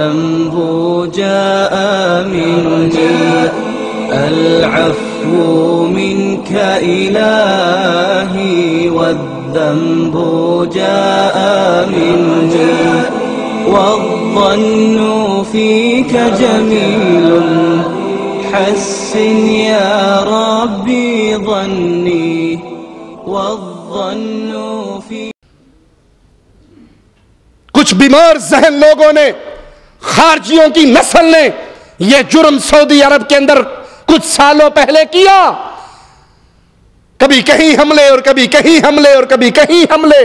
والذنب جاء مني العفو منك إلهي والذنب جاء مني والظن فيك جميل حسن يا ربي ظني والظن فيك. کچھ بیمار ذہن لوگوں نے، خارجیوں کی نسل نے یہ جرم سعودی عرب کے اندر کچھ سالوں پہلے کیا. کبھی کہیں حملے اور کبھی کہیں حملے اور کبھی کہیں حملے.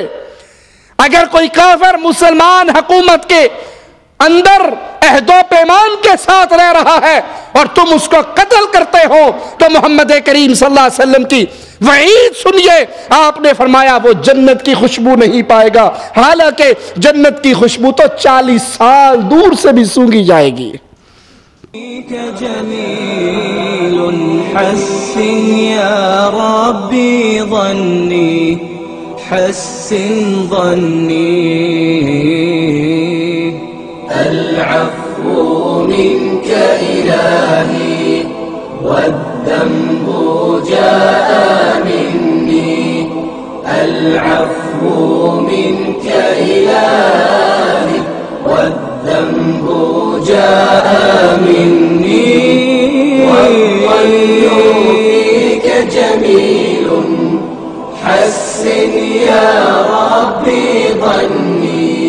اگر کوئی کافر مسلمان حکومت کے اندر عہد و پیمان کے ساتھ رہ رہا ہے اور تم اس کو قتل کرتے ہو تو محمد کریم صلی اللہ علیہ وسلم کی وعید سنیے. آپ نے فرمایا وہ جنت کی خوشبو نہیں پائے گا، حالانکہ جنت کی خوشبو تو 40 سال دور سے بھی سونگھی جائے گی. جميل حسن يا ربي ظني حسن ظني العفو منك إلهي والذنب جاء مني العفو منك إلهي والذنب جاء مني والظن فيك جميل حسن يا ربي ظني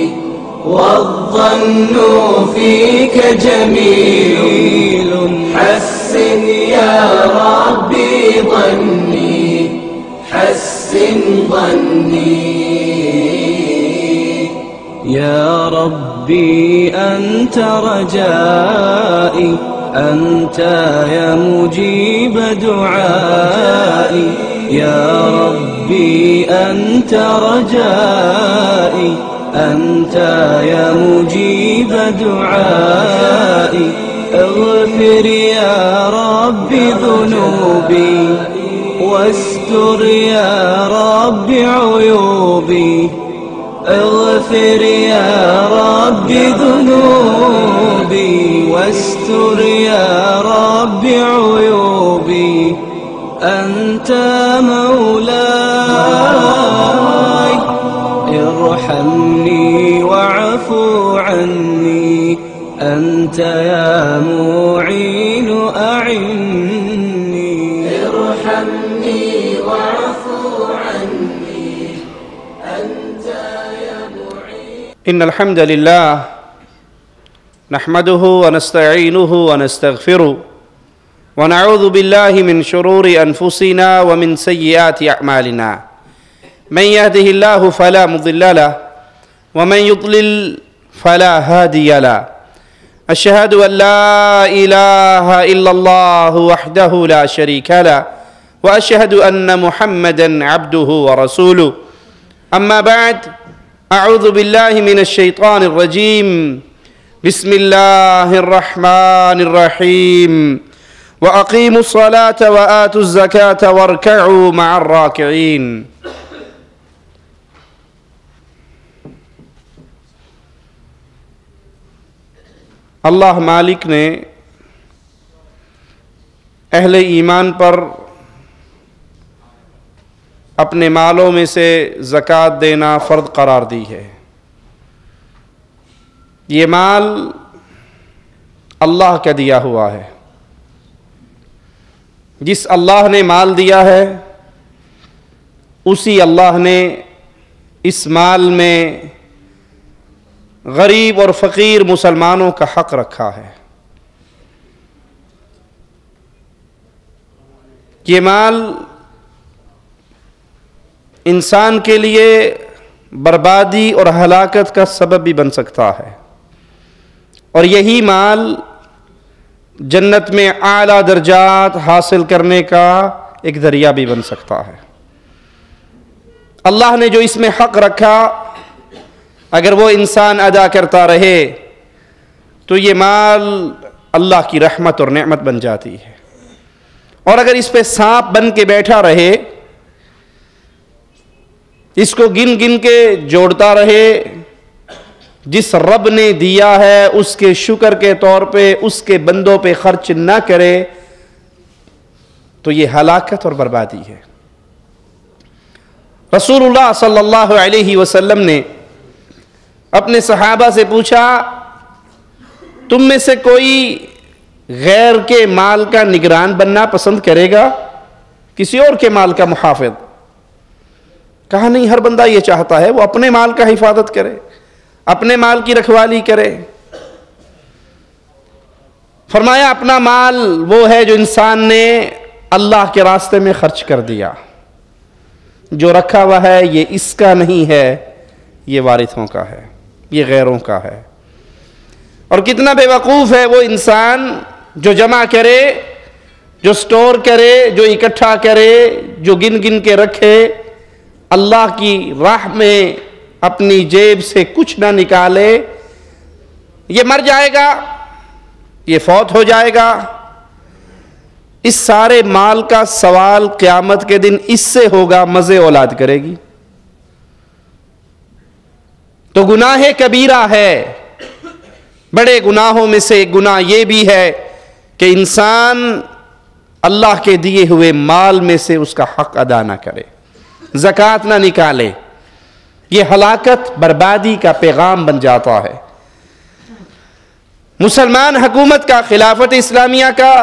والظن فيك جميل حسن يا ربي ظني حسن ظني. يا ربي أنت رجائي أنت يا مجيب دعائي يا ربي أنت رجائي أنت يا مجيب دعائي اغفر يا ربي ذنوبي واستر يا ربي عيوبي اغفر يا ربي ذنوبي واستر يا ربي عيوبي أنت مولاي ارحمني واعف عني أنت يا معين أعني ارحمني واعف عني أنت يا معين. إن الحمد لله نحمده ونستعينه ونستغفره ونعوذ بالله من شرور أنفسنا ومن سيئات أعمالنا. من يهده الله فلا مضل له ومن يضلل فلا هادي له. أشهد أن لا إله إلا الله وحده لا شريك له وأشهد أن محمدًا عبده ورسوله. أما بعد، أعوذ بالله من الشيطان الرجيم. بسم الله الرحمن الرحيم. وأقيموا الصلاة وآتوا الزكاة واركعوا مع الراكعين. اللہ مالک نے اہل ایمان پر اپنے مالوں میں سے زکوٰۃ دینا فرض قرار دی ہے. یہ مال اللہ کا دیا ہوا ہے. جس اللہ نے مال دیا ہے اسی اللہ نے اس مال میں غریب اور فقیر مسلمانوں کا حق رکھا ہے. یہ مال انسان کے لیے بربادی اور ہلاکت کا سبب بھی بن سکتا ہے، اور یہی مال جنت میں اعلیٰ درجات حاصل کرنے کا ایک ذریعہ بھی بن سکتا ہے. اللہ نے جو اس میں حق رکھا اگر وہ انسان ادا کرتا رہے تو یہ مال اللہ کی رحمت اور نعمت بن جاتی ہے، اور اگر اس پہ سانپ بن کے بیٹھا رہے، اس کو گن گن کے جوڑتا رہے جس رب نے دیا ہے اس کے شکر کے طور پہ اس کے بندوں پہ خرچ نہ کرے تو یہ ہلاکت اور بربادی ہے۔ رسول اللہ صلی اللہ علیہ وسلم نے اپنے صحابہ سے پوچھا، تم میں سے کوئی غیر کے مال کا نگران بننا پسند کرے گا، کسی اور کے مال کا محافظ؟ کہا نہیں، ہر بندہ یہ چاہتا ہے وہ اپنے مال کا حفاظت کرے، اپنے مال کی رکھوالی کرے۔ فرمایا اپنا مال وہ ہے جو انسان نے اللہ کے راستے میں خرچ کر دیا، جو رکھا ہوا ہے یہ اس کا نہیں ہے، یہ وارثوں کا ہے، یہ غیروں کا ہے۔ اور کتنا بے وقوف ہے وہ انسان جو جمع کرے، جو سٹور کرے، جو اکٹھا کرے، جو گن گن کے رکھے، اللہ کی راہ میں اپنی جیب سے کچھ نہ نکالے، یہ مر جائے گا، یہ فوت ہو جائے گا۔ اس سارے مال کا سوال قیامت کے دن اس سے ہوگا، مزے اولاد کرے گی۔ تو گناہ کبیرہ ہے، بڑے گناہوں میں سے ایک گناہ یہ بھی ہے کہ انسان اللہ کے دیے ہوئے مال میں سے اس کا حق ادا نہ کرے، زکوٰۃ نہ نکالے۔ یہ ہلاکت بربادی کا پیغام بن جاتا ہے۔ مسلمان حکومت کا، خلافت اسلامیہ کا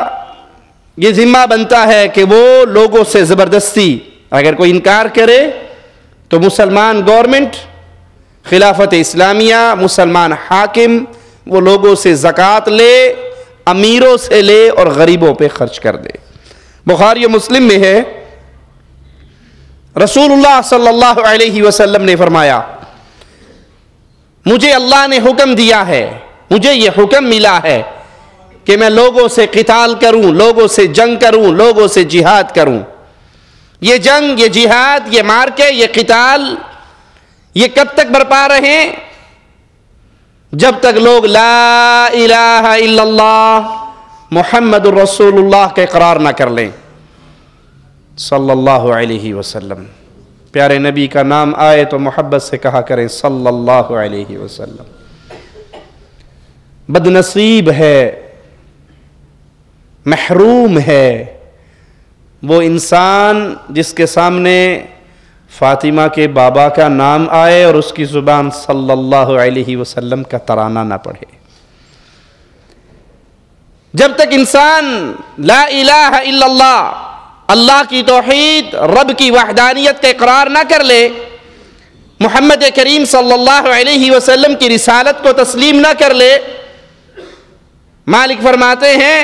یہ ذمہ بنتا ہے کہ وہ لوگوں سے زبردستی اگر کوئی انکار کرے تو مسلمان گورنمنٹ، خلافت اسلامیہ، مسلمان حاکم وہ لوگوں سے زکوٰۃ لے، امیروں سے لے اور غریبوں پہ خرچ کر دے۔ بخاری و مسلم میں ہے، رسول اللہ صلی اللہ علیہ وسلم نے فرمایا، مجھے اللہ نے حکم دیا ہے، مجھے یہ حکم ملا ہے کہ میں لوگوں سے قتال کروں، لوگوں سے جنگ کروں، لوگوں سے جہاد کروں۔ یہ جنگ، یہ جہاد، یہ مارکے، یہ قتال، یہ کب تک برپا رہیں؟ جب تک لوگ لا الہ الا اللہ محمد الرسول اللہ کا اقرار نہ کر لیں صلی اللہ علیہ وسلم۔ پیارے نبی کا نام آئے تو محبت سے کہا کریں صلی اللہ علیہ وسلم۔ بدنصیب ہے، محروم ہے وہ انسان جس کے سامنے فاطمہ کے بابا کا نام آئے اور اس کی زبان صلی اللہ علیہ وسلم کا ترانہ نہ پڑھے۔ جب تک انسان لا الہ الا اللہ، اللہ کی توحید، رب کی وحدانیت کا اقرار نہ کر لے، محمد کریم صلی اللہ علیہ وسلم کی رسالت کو تسلیم نہ کر لے، مالک فرماتے ہیں،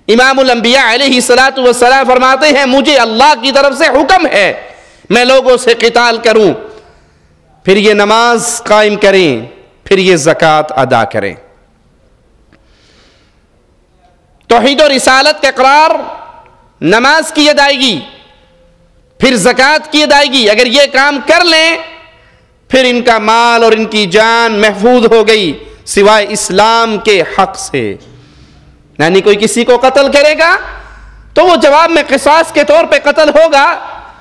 امام الانبیاء علیہ السلام فرماتے ہیں، مجھے اللہ کی طرف سے حکم ہے میں لوگوں سے قتال کروں، پھر یہ نماز قائم کریں، پھر یہ زکوٰۃ ادا کریں۔ توحید و رسالت کا اقرار، نماز کی ادائیگی، پھر زکوٰۃ کی ادائیگی، اگر یہ کام کر لیں پھر ان کا مال اور ان کی جان محفوظ ہو گئی، سوائے اسلام کے حق سے۔ یعنی کوئی کسی کو قتل کرے گا تو وہ جواب میں قصاص کے طور پہ قتل ہوگا،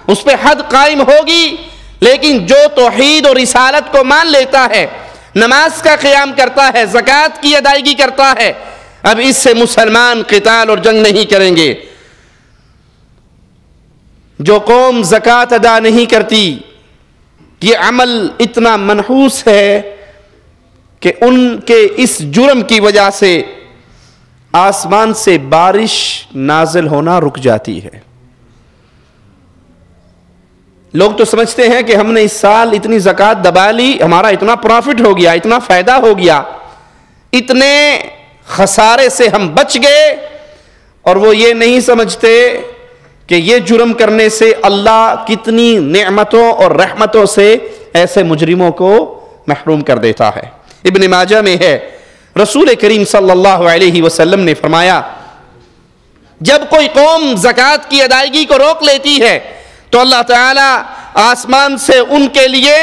اس پہ حد قائم ہوگی، لیکن جو توحید اور رسالت کو مان لیتا ہے، نماز کا قیام کرتا ہے، زکوٰۃ کی ادائیگی کرتا ہے، اب اس سے مسلمان قتال اور جنگ نہیں کریں گے۔ جو قوم زکوٰۃ ادا نہیں کرتی، یہ عمل اتنا منحوس ہے کہ ان کے اس جرم کی وجہ سے آسمان سے بارش نازل ہونا رک جاتی ہے۔ لوگ تو سمجھتے ہیں کہ ہم نے اس سال اتنی زکوٰۃ دبا لی، ہمارا اتنا پروفٹ ہو گیا، اتنا فائدہ ہو گیا، اتنے خسارے سے ہم بچ گئے، اور وہ یہ نہیں سمجھتے کہ یہ جرم کرنے سے اللہ کتنی نعمتوں اور رحمتوں سے ایسے مجرموں کو محروم کر دیتا ہے۔ ابن ماجہ میں ہے، رسول کریم صلی اللہ علیہ وسلم نے فرمایا، جب کوئی قوم زکوٰۃ کی ادائیگی کو روک لیتی ہے تو اللہ تعالیٰ آسمان سے ان کے لیے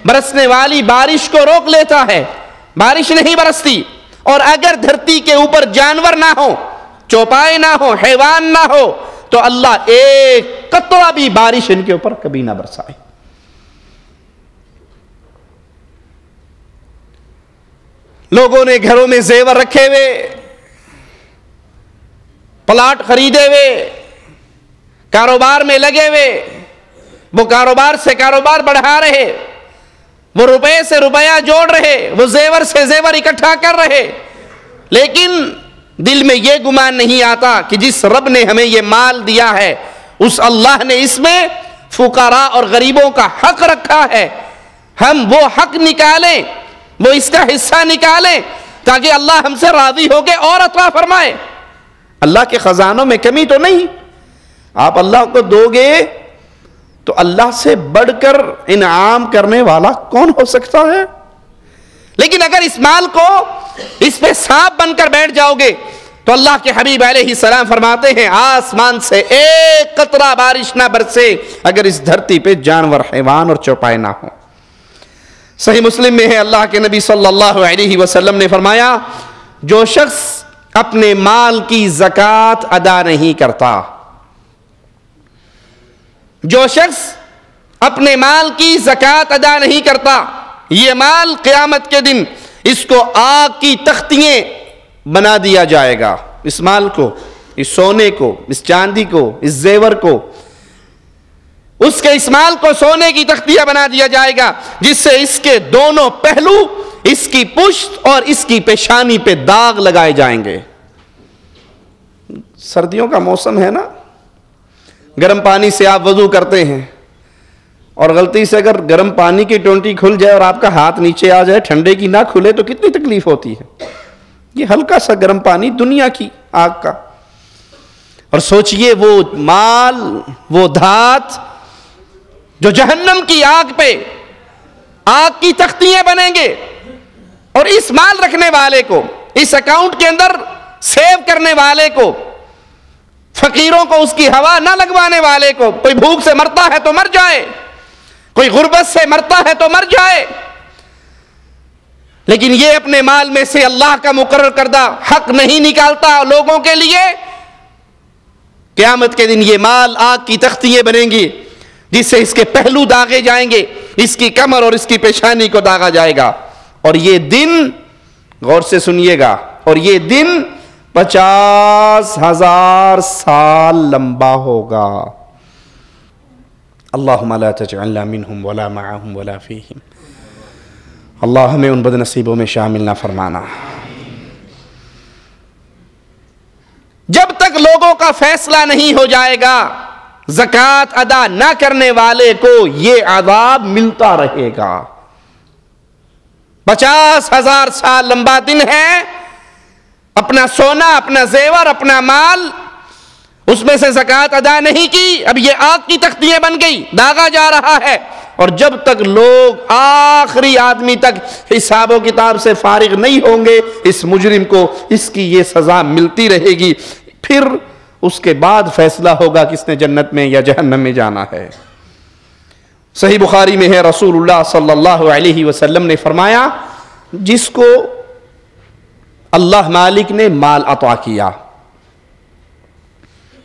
برسنے والی بارش کو روک لیتا ہے، بارش نہیں برستی۔ اور اگر دھرتی کے اوپر جانور نہ ہو، چوپائے نہ ہو، حیوان نہ ہو، تو اللہ ایک قطرہ بھی بارش ان کے اوپر کبھی نہ برسائے۔ لوگوں نے گھروں میں زیور رکھے ہوئے، پلاٹ خریدے ہوئے، کاروبار میں لگے ہوئے، وہ کاروبار سے کاروبار بڑھا رہے، وہ روپے سے روپیہ جوڑ رہے، وہ زیور سے زیور اکٹھا کر رہے، لیکن دل میں یہ گمان نہیں آتا کہ جس رب نے ہمیں یہ مال دیا ہے اس اللہ نے اس میں فقراء اور غریبوں کا حق رکھا ہے، ہم وہ حق نکالیں، وہ اس کا حصہ نکالیں تاکہ اللہ ہم سے راضی ہو کے اور عطا فرمائے۔ اللہ کے خزانوں میں کمی تو نہیں، آپ اللہ کو دو گے تو اللہ سے بڑھ کر انعام کرنے والا کون ہو سکتا ہے؟ لیکن اگر اس مال کو اس پہ سانپ بن کر بیٹھ جاؤ گے تو اللہ کے حبیب علیہ السلام فرماتے ہیں آسمان سے ایک قطرہ بارش نہ برسے اگر اس دھرتی پہ جانور، حیوان اور چوپائے نہ ہوں۔ صحیح مسلم میں ہے، اللہ کے نبی صلی اللہ علیہ وسلم نے فرمایا جو شخص اپنے مال کی زکوٰۃ ادا نہیں کرتا، جو شخص اپنے مال کی زکوٰۃ ادا نہیں کرتا، یہ مال قیامت کے دن اس کو آگ کی تختیاں بنا دیا جائے گا۔ اس مال کو، اس سونے کو، اس چاندی کو، اس زیور کو، اس کے اس مال کو سونے کی تختیاں بنا دیا جائے گا جس سے اس کے دونوں پہلو، اس کی پشت اور اس کی پیشانی پہ داغ لگائے جائیں گے۔ سردیوں کا موسم ہے نا، گرم پانی سے آپ وضو کرتے ہیں اور غلطی سے اگر گرم پانی کی ٹونٹی کھل جائے اور آپ کا ہاتھ نیچے آ جائے، ٹھنڈے کی نہ کھلے تو کتنی تکلیف ہوتی ہے۔ یہ ہلکا سا گرم پانی دنیا کی آگ کا، اور سوچئے وہ مال، وہ دھات جو جہنم کی آگ پہ آگ کی تختیاں بنیں گے، اور اس مال رکھنے والے کو، اس اکاؤنٹ کے اندر سیو کرنے والے کو، فقیروں کو اس کی ہوا نہ لگوانے والے کو، کوئی بھوک سے مرتا ہے تو مر جائے، کوئی غربت سے مرتا ہے تو مر جائے، لیکن یہ اپنے مال میں سے اللہ کا مقرر کردہ حق نہیں نکالتا لوگوں کے لیے، قیامت کے دن یہ مال آگ کی تختیاں بنیں گی جس سے اس کے پہلو داغے جائیں گے، اس کی کمر اور اس کی پیشانی کو داغا جائے گا، اور یہ دن، غور سے سنیے گا، اور یہ دن 50,000 سال لمبا ہوگا۔ اللہم لا تجعلنا منہم ولا معہم ولا فیہم۔ اللہ ہمیں ان بد نصیبوں میں شامل نہ فرمانا۔ جب تک لوگوں کا فیصلہ نہیں ہو جائے گا زکوٰۃ ادا نہ کرنے والے کو یہ عذاب ملتا رہے گا۔ 50,000 سال لمبا دن ہے، اپنا سونا، اپنا زیور، اپنا مال، اس میں سے زکوٰۃ ادا نہیں کی، اب یہ آگ کی تختیاں بن گئی، داغا جا رہا ہے، اور جب تک لوگ آخری آدمی تک حساب و کتاب سے فارغ نہیں ہوں گے اس مجرم کو اس کی یہ سزا ملتی رہے گی، پھر اس کے بعد فیصلہ ہوگا کس نے جنت میں یا جہنم میں جانا ہے۔ صحیح بخاری میں ہے، رسول اللہ صلی اللہ علیہ وسلم نے فرمایا جس کو اللہ مالک نے مال عطا کیا،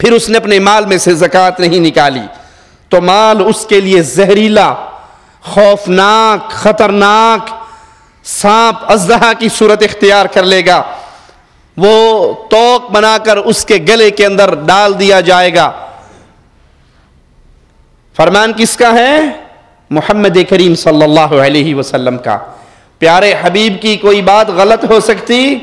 پھر اس نے اپنے مال میں سے زکوٰۃ نہیں نکالی تو مال اس کے لیے زہریلا، خوفناک، خطرناک سانپ اژدہا کی صورت اختیار کر لے گا، وہ توق بنا کر اس کے گلے کے اندر ڈال دیا جائے گا۔ فرمان کس کا ہے؟ محمد کریم صلی اللہ علیہ وسلم کا۔ پیارے حبیب کی کوئی بات غلط ہو سکتی؟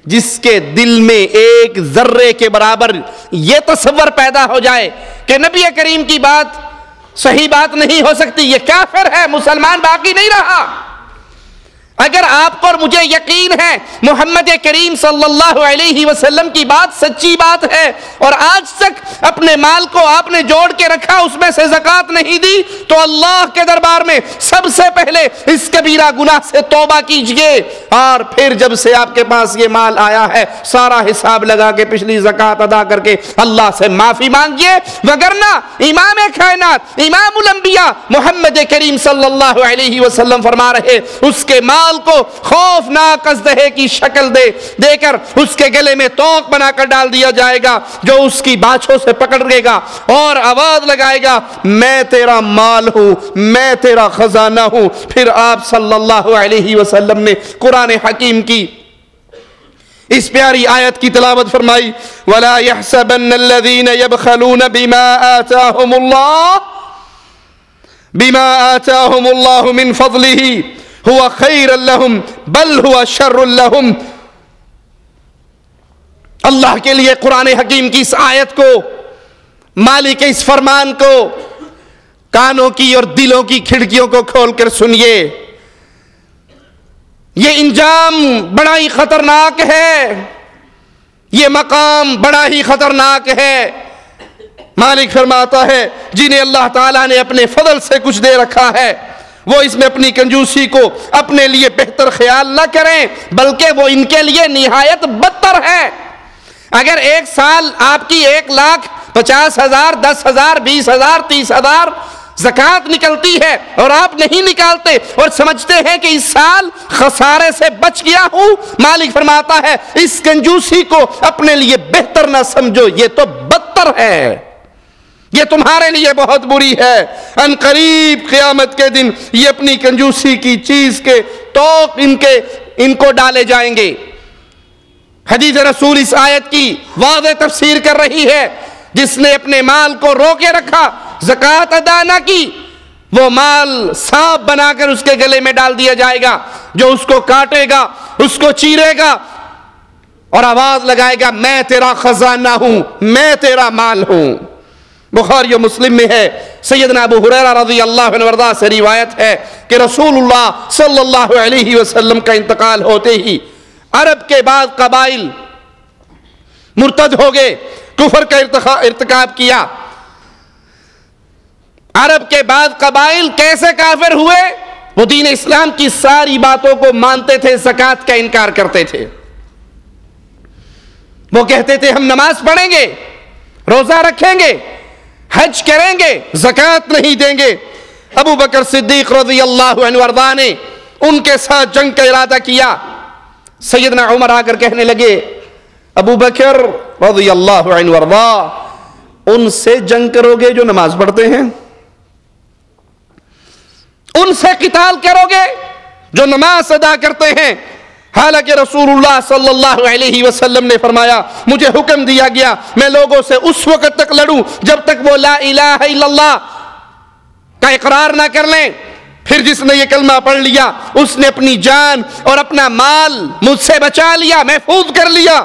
جس کے دل میں ایک ذرے کے برابر یہ تصور پیدا ہو جائے کہ نبی کریم کی بات صحیح بات نہیں ہو سکتی، یہ کافر ہے، مسلمان باقی نہیں رہا۔ اگر آپ کو اور مجھے یقین ہے محمد کریم صلی اللہ علیہ وسلم کی بات سچی بات ہے اور آج تک اپنے مال کو آپ نے جوڑ کے رکھا، اس میں سے زکوٰۃ نہیں دی، تو اللہ کے دربار میں سب سے پہلے اس کبیرہ گناہ سے توبہ کیجئے، اور پھر جب سے آپ کے پاس یہ مال آیا ہے سارا حساب لگا کے پچھلی زکوٰۃ ادا کر کے اللہ سے معافی مانگیے، وگرنہ امام کائنات، امام الانبیاء محمد کریم صلی اللہ علیہ وسلم فرما رہے اس کے مال مال کو خوفناک اژدہے کی شکل دے کر اس کے گلے میں توق بنا کر ڈال دیا جائے گا، جو اس کی باچھوں سے پکڑے گا اور آواز لگائے گا میں تیرا مال ہوں، میں تیرا خزانہ ہوں۔ پھر آپ صلی اللہ علیہ وسلم نے قرآن حکیم کی اس پیاری آیت کی تلاوت فرمائی، وَلَا يَحْسَبَنَّ الَّذِينَ يَبْخَلُونَ بِمَا آتَاهُمُ اللَّهُ مِنْ فَضْلِهِ هُوَ خَيْرًا لَهُمْ بَلْ هُوَ شَرٌّ لَهُمْ۔ اللہ کے لیے قرآن حکیم کی اس آیت کو، مالک اس فرمان کو کانوں کی اور دلوں کی کھڑکیوں کو کھول کر سنیے۔ یہ انجام بڑا ہی خطرناک ہے، یہ مقام بڑا ہی خطرناک ہے۔ مالک فرماتا ہے جنہیں اللہ تعالیٰ نے اپنے فضل سے کچھ دے رکھا ہے، وہ اس میں اپنی کنجوسی کو اپنے لیے بہتر خیال نہ کریں، بلکہ وہ ان کے لیے نہایت بدتر ہے۔ اگر ایک سال آپ کی 1,50,000 10,000 20,000 30,000 زکوٰۃ نکلتی ہے اور آپ نہیں نکالتے اور سمجھتے ہیں کہ اس سال خسارے سے بچ گیا ہوں، مالک فرماتا ہے اس کنجوسی کو اپنے لیے بہتر نہ سمجھو، یہ تو بدتر ہے، یہ تمہارے لیے بہت بری ہے۔ ان قریب قیامت کے دن یہ اپنی کنجوسی کی چیز کے توق ان کو ڈالے جائیں گے۔ حدیث رسول اس آیت کی واضح تفسیر کر رہی ہے، جس نے اپنے مال کو روکے رکھا، زکوٰۃ ادا نہ کی، وہ مال سانپ بنا کر اس کے گلے میں ڈال دیا جائے گا، جو اس کو کاٹے گا، اس کو چیرے گا اور آواز لگائے گا میں تیرا خزانہ ہوں، میں تیرا مال ہوں۔ بخاری و مسلم میں ہے، سیدنا ابو ہریرہ رضی اللہ عنہ وارضاہ سے روایت ہے کہ رسول اللہ صلی اللہ علیہ وسلم کا انتقال ہوتے ہی عرب کے بعض قبائل مرتد ہو گئے، کفر کا ارتکاب کیا۔ عرب کے بعض قبائل کیسے کافر ہوئے؟ وہ دین اسلام کی ساری باتوں کو مانتے تھے، زکوٰۃ کا انکار کرتے تھے۔ وہ کہتے تھے ہم نماز پڑھیں گے، روزہ رکھیں گے، حج کریں گے، زکوٰۃ نہیں دیں گے۔ ابو بکر صدیق رضی اللہ عنہ وارضاہ نے ان کے ساتھ جنگ کا ارادہ کیا۔ سیدنا عمر آ کر کہنے لگے ابو بکر رضی اللہ عنہ وارضاہ ان سے جنگ کرو گے جو نماز پڑھتے ہیں، ان سے قتال کرو گے جو نماز ادا کرتے ہیں، حالانکہ رسول اللہ صلی اللہ علیہ وسلم نے فرمایا مجھے حکم دیا گیا میں لوگوں سے اس وقت تک لڑوں جب تک وہ لا الہ الا اللہ کا اقرار نہ کر لیں۔ پھر جس نے یہ کلمہ پڑھ لیا اس نے اپنی جان اور اپنا مال مجھ سے بچا لیا، محفوظ کر لیا،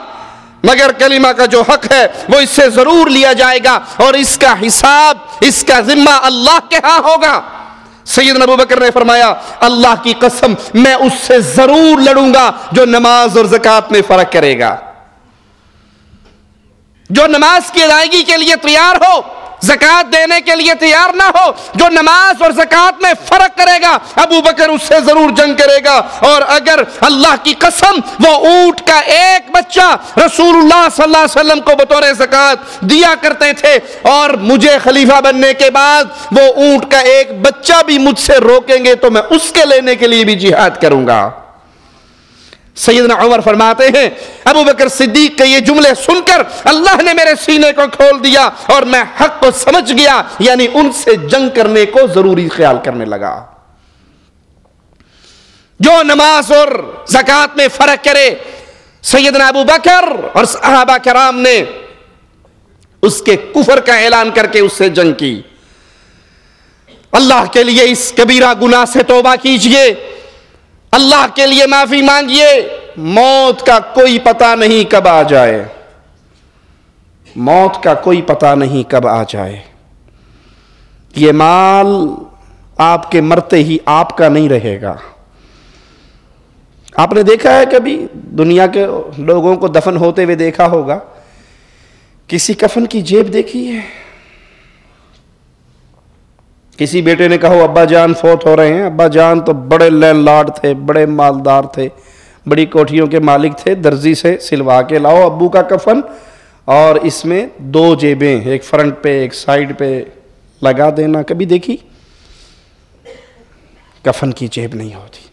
مگر کلمہ کا جو حق ہے وہ اس سے ضرور لیا جائے گا اور اس کا حساب، اس کا ذمہ اللہ کے ہاں ہوگا۔ سیدنا ابو بکر نے فرمایا اللہ کی قسم میں اس سے ضرور لڑوں گا جو نماز اور زکوٰۃ میں فرق کرے گا، جو نماز کی ادائیگی کے لیے تیار ہو، زکوٰۃ دینے کے لیے تیار نہ ہو، جو نماز اور زکوٰۃ میں فرق کرے گا ابو بکر اس سے ضرور جنگ کرے گا۔ اور اگر اللہ کی قسم وہ اونٹ کا ایک بچہ رسول اللہ صلی اللہ علیہ وسلم کو بطور زکوٰۃ دیا کرتے تھے اور مجھے خلیفہ بننے کے بعد وہ اونٹ کا ایک بچہ بھی مجھ سے روکیں گے تو میں اس کے لینے کے لیے بھی جہاد کروں گا۔ سیدنا عمر فرماتے ہیں ابو بکر صدیق کے یہ جملے سن کر اللہ نے میرے سینے کو کھول دیا اور میں حق کو سمجھ گیا، یعنی ان سے جنگ کرنے کو ضروری خیال کرنے لگا۔ جو نماز اور زکوٰۃ میں فرق کرے، سیدنا ابو بکر اور صحابہ کرام نے اس کے کفر کا اعلان کر کے اس سے جنگ کی۔ اللہ کے لیے اس کبیرہ گناہ سے توبہ کیجئے، اللہ کے لیے معافی مانگیے، موت کا کوئی پتہ نہیں کب آ جائے، موت کا کوئی پتہ نہیں کب آ جائے۔ یہ مال آپ کے مرتے ہی آپ کا نہیں رہے گا۔ آپ نے دیکھا ہے کبھی دنیا کے لوگوں کو دفن ہوتے ہوئے دیکھا ہوگا، کسی کفن کی جیب دیکھی ہے؟ کسی بیٹے نے کہا ابا جان فوت ہو رہے ہیں، ابا جان تو بڑے لینڈ لارڈ تھے، بڑے مالدار تھے، بڑی کوٹھیوں کے مالک تھے، درزی سے سلوا کے لاؤ ابو کا کفن اور اس میں 2 جیبیں، ایک فرنٹ پہ ایک سائیڈ پہ لگا دینا۔ کبھی دیکھی؟ کفن کی جیب نہیں ہوتی۔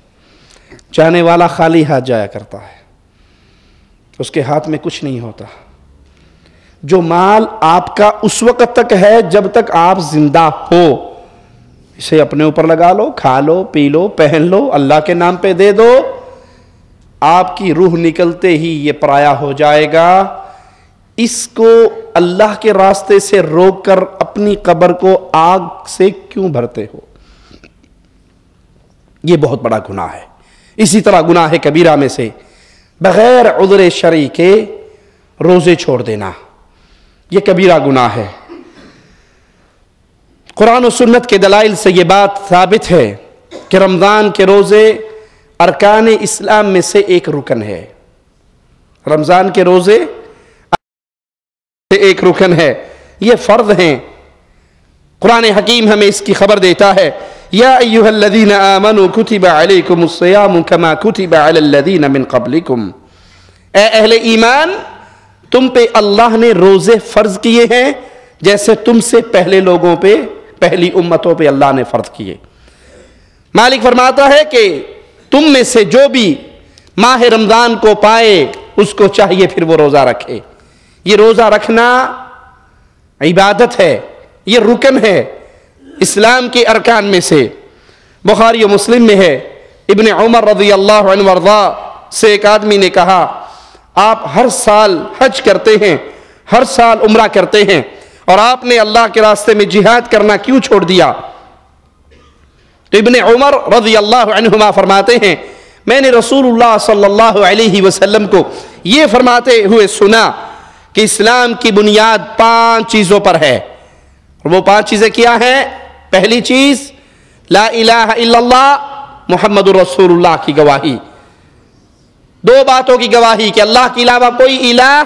جانے والا خالی ہاتھ جایا کرتا ہے، اس کے ہاتھ میں کچھ نہیں ہوتا۔ جو مال آپ کا اس وقت تک ہے جب تک آپ زندہ ہو، اسے اپنے اوپر لگا لو، کھا لو، پی لو، پہن لو، اللہ کے نام پہ دے دو، آپ کی روح نکلتے ہی یہ پرایا ہو جائے گا۔ اس کو اللہ کے راستے سے روک کر اپنی قبر کو آگ سے کیوں بھرتے ہو؟ یہ بہت بڑا گناہ ہے۔ اسی طرح گناہ کبیرہ میں سے بغیر عذر شرعی کے روزے چھوڑ دینا، یہ کبیرہ گناہ ہے۔ قرآن و سنت کے دلائل سے یہ بات ثابت ہے کہ رمضان کے روزے ارکان اسلام میں سے ایک رکن ہے۔ رمضان کے روزے ایک رکن ہے، یہ فرض ہیں۔ قرآن حکیم ہمیں اس کی خبر دیتا ہے، یا ایھا الذین آمنوا کتب علیکم الصیام کما کتب علی الذین من قبلکم، اے اہل ایمان تم پہ اللہ نے روزے فرض کیے ہیں جیسے تم سے پہلے لوگوں پہ، پہلی امتوں پہ اللہ نے فرض کیے۔ مالک فرماتا ہے کہ تم میں سے جو بھی ماہ رمضان کو پائے اس کو چاہیے پھر وہ روزہ رکھے۔ یہ روزہ رکھنا عبادت ہے، یہ رکن ہے اسلام کے ارکان میں سے۔ بخاری و مسلم میں ہے، ابن عمر رضی اللہ عنہ وارضا سے ایک آدمی نے کہا، آپ ہر سال حج کرتے ہیں، ہر سال عمرہ کرتے ہیں، اور آپ نے اللہ کے راستے میں جہاد کرنا کیوں چھوڑ دیا؟ تو ابن عمر رضی اللہ عنہما فرماتے ہیں، میں نے رسول اللہ صلی اللہ علیہ وسلم کو یہ فرماتے ہوئے سنا کہ اسلام کی بنیاد 5 چیزوں پر ہے، اور وہ 5 چیزیں کیا ہیں؟ پہلی چیز لا الہ الا اللہ محمد الرسول اللہ کی گواہی، 2 باتوں کی گواہی کہ اللہ کے علاوہ کوئی الہ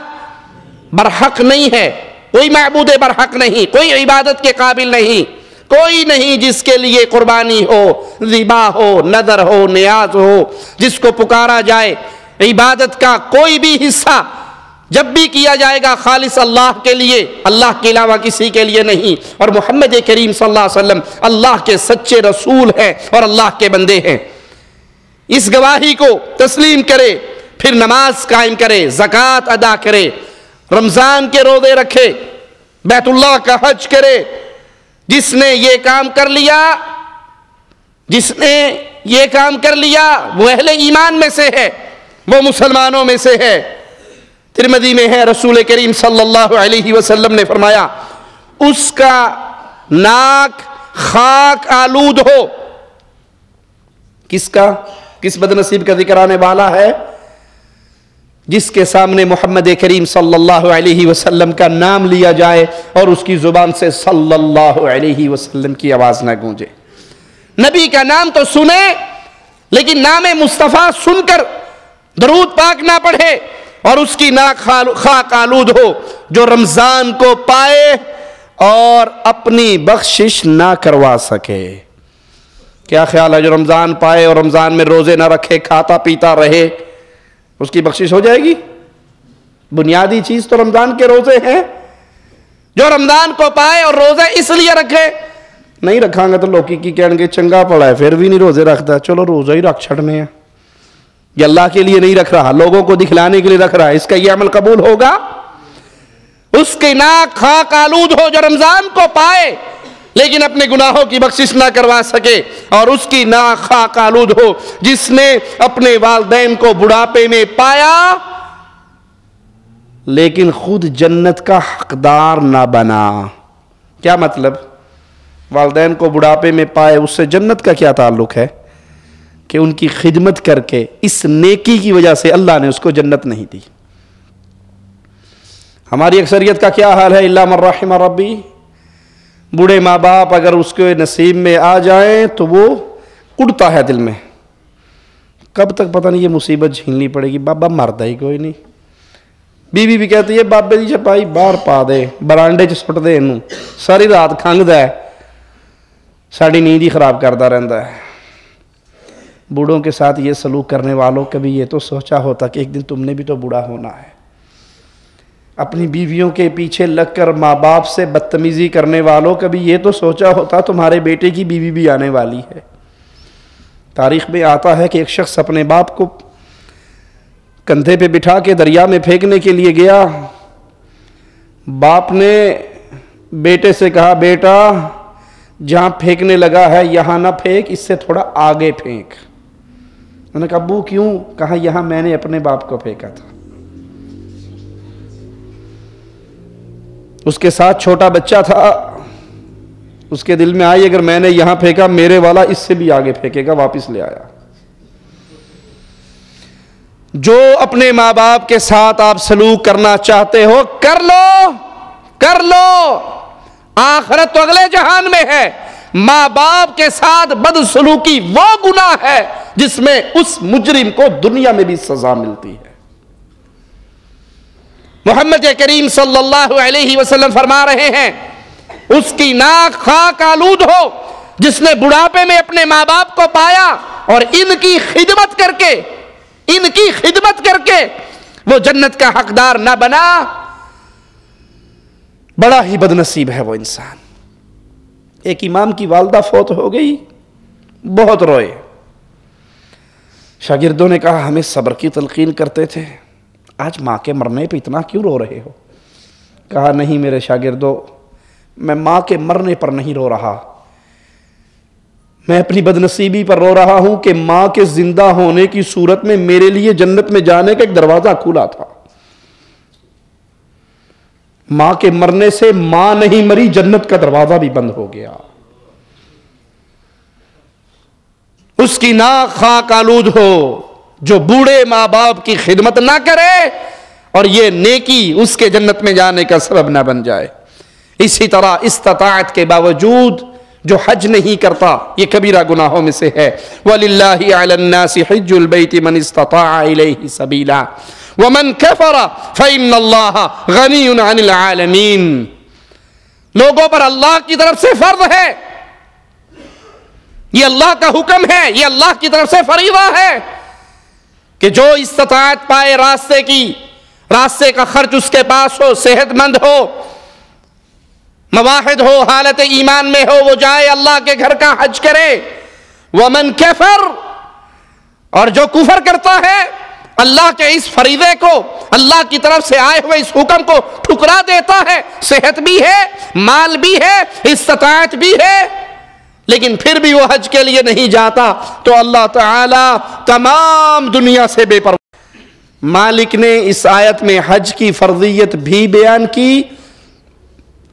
برحق نہیں ہے، کوئی معبود برحق نہیں، کوئی عبادت کے قابل نہیں، کوئی نہیں جس کے لیے قربانی ہو، ذبح ہو، نذر ہو، نیاز ہو، جس کو پکارا جائے۔ عبادت کا کوئی بھی حصہ جب بھی کیا جائے گا خالص اللہ کے لیے، اللہ کے علاوہ کسی کے لیے نہیں، اور محمد کریم صلی اللہ علیہ وسلم اللہ کے سچے رسول ہیں اور اللہ کے بندے ہیں۔ اس گواہی کو تسلیم کرے، پھر نماز قائم کرے، زکوٰۃ ادا کرے، رمضان کے روزے رکھے، بیت اللہ کا حج کرے۔ جس نے یہ کام کر لیا، جس نے یہ کام کر لیا وہ اہل ایمان میں سے ہے، وہ مسلمانوں میں سے ہے۔ ترمذی میں ہے، رسول کریم صلی اللہ علیہ وسلم نے فرمایا، اس کا ناک خاک آلود ہو۔ کس بدنصیب کا ذکر آنے والا ہے؟ جس کے سامنے محمد کریم صلی اللہ علیہ وسلم کا نام لیا جائے اور اس کی زبان سے صلی اللہ علیہ وسلم کی آواز نہ گونجے۔ نبی کا نام تو سنے لیکن نام مصطفیٰ سن کر درود پاک نہ پڑھے اور اس کی ناک خاک آلود ہو، جو رمضان کو پائے اور اپنی بخشش نہ کروا سکے۔ کیا خیال ہے جو رمضان پائے اور رمضان میں روزے نہ رکھے، کھاتا پیتا رہے، اس کی بخشش ہو جائے گی؟ بنیادی چیز تو رمضان کے روزے ہیں۔ جو رمضان کو پائے اور روزے اس لیے رکھے، نہیں رکھاں گا تو لوکی کی کہیں گے چنگا پڑا ہے پھر بھی نہیں روزے رکھتا، چلو روزہ ہی رکھ چھڑنے ہیں۔ یہ اللہ کے لیے نہیں رکھ رہا، لوگوں کو دکھلانے کے لیے رکھ رہا ہے، اس کا یہ عمل قبول ہوگا؟ اس کے ناک خاک آلود ہو جو رمضان کو پائے لیکن اپنے گناہوں کی بخشش نہ کروا سکے، اور اس کی ناک خاک آلود ہو جس نے اپنے والدین کو بڑھاپے میں پایا لیکن خود جنت کا حقدار نہ بنا۔ کیا مطلب؟ والدین کو بڑھاپے میں پائے، اس سے جنت کا کیا تعلق ہے؟ کہ ان کی خدمت کر کے اس نیکی کی وجہ سے اللہ نے اس کو جنت نہیں دی۔ ہماری اکثریت کا کیا حال ہے؟ الا من رحم ربی، بوڑھے ماں باپ اگر اس کے نصیب میں آ جائیں تو وہ اڑتا ہے دل میں، کب تک پتہ نہیں یہ مصیبت جھیلنی پڑے گی، بابا مردا ہی کوئی نہیں۔ بیوی بھی کہتی ہے بابے دی چپائی باہر پا دے، برانڈے چ سٹ دے، انہوں ساری رات کھنگدا ہے، ساڑی نیند ہی خراب کرتا رہتا ہے۔ بوڑھوں کے ساتھ یہ سلوک کرنے والوں کبھی یہ تو سوچا ہوتا کہ ایک دن تم نے بھی تو بوڑھا ہونا ہے؟ اپنی بیویوں کے پیچھے لگ کر ماں باپ سے بدتمیزی کرنے والوں کبھی یہ تو سوچا ہوتا تمہارے بیٹے کی بیوی بھی آنے والی ہے؟ تاریخ میں آتا ہے کہ ایک شخص اپنے باپ کو کندھے پہ بٹھا کے دریا میں پھینکنے کے لیے گیا. باپ نے بیٹے سے کہا بیٹا جہاں پھینکنے لگا ہے یہاں نہ پھینک, اس سے تھوڑا آگے پھینک. انہوں نے کہا ابو کیوں؟ کہا یہاں میں نے اپنے باپ کو پھینکا تھا. اس کے ساتھ چھوٹا بچہ تھا, اس کے دل میں آئی اگر میں نے یہاں پھینکا میرے والا اس سے بھی آگے پھینکے گا. واپس لے آیا. جو اپنے ماں باپ کے ساتھ آپ سلوک کرنا چاہتے ہو کر لو, کر لو. آخرت تو اگلے جہان میں ہے. ماں باپ کے ساتھ بدسلوکی وہ گناہ ہے جس میں اس مجرم کو دنیا میں بھی سزا ملتی ہے. محمد کریم صلی اللہ علیہ وسلم فرما رہے ہیں اس کی ناک خاک آلود ہو جس نے بڑھاپے میں اپنے ماں باپ کو پایا اور ان کی خدمت کر کے وہ جنت کا حقدار نہ بنا. بڑا ہی بدنصیب ہے وہ انسان. ایک امام کی والدہ فوت ہو گئی, بہت روئے. شاگردوں نے کہا ہمیں صبر کی تلقین کرتے تھے, آج ماں کے مرنے پہ اتنا کیوں رو رہے ہو؟ کہا نہیں میرے شاگردوں, میں ماں کے مرنے پر نہیں رو رہا, میں اپنی بدنصیبی پر رو رہا ہوں کہ ماں کے زندہ ہونے کی صورت میں میرے لیے جنت میں جانے کا ایک دروازہ کھلا تھا. ماں کے مرنے سے ماں نہیں مری, جنت کا دروازہ بھی بند ہو گیا. اس کی ناک خاک آلود ہو جو بوڑھے ماں باپ کی خدمت نہ کرے اور یہ نیکی اس کے جنت میں جانے کا سبب نہ بن جائے. اسی طرح استطاعت کے باوجود جو حج نہیں کرتا یہ کبیرہ گناہوں میں سے ہے. وَلِلَّهِ عَلَى النَّاسِ حِجُّ الْبَيْتِ مَنِ اسْتَطَاعَ إِلَيْهِ سَبِيلًا وَمَنْ كَفَرَ فَإِنَّ اللَّهَ غَنِيٌّ عَنِ الْعَالَمِينَ. لوگوں پر اللہ کی طرف سے فرض ہے, یہ اللہ کا حکم ہے, یہ اللہ کی طرف سے فریضہ ہے کہ جو استطاعت پائے راستے کا خرچ اس کے پاس ہو, صحت مند ہو, مواحد ہو, حالت ایمان میں ہو, وہ جائے اللہ کے گھر کا حج کرے. وَمَنْ كَفَرْ, اور جو کفر کرتا ہے اللہ کے اس فریضے کو, اللہ کی طرف سے آئے ہوئے اس حکم کو ٹھکرا دیتا ہے, صحت بھی ہے, مال بھی ہے, استطاعت بھی ہے, لیکن پھر بھی وہ حج کے لیے نہیں جاتا, تو اللہ تعالی تمام دنیا سے بے پرواہ. مالک نے اس آیت میں حج کی فرضیت بھی بیان کی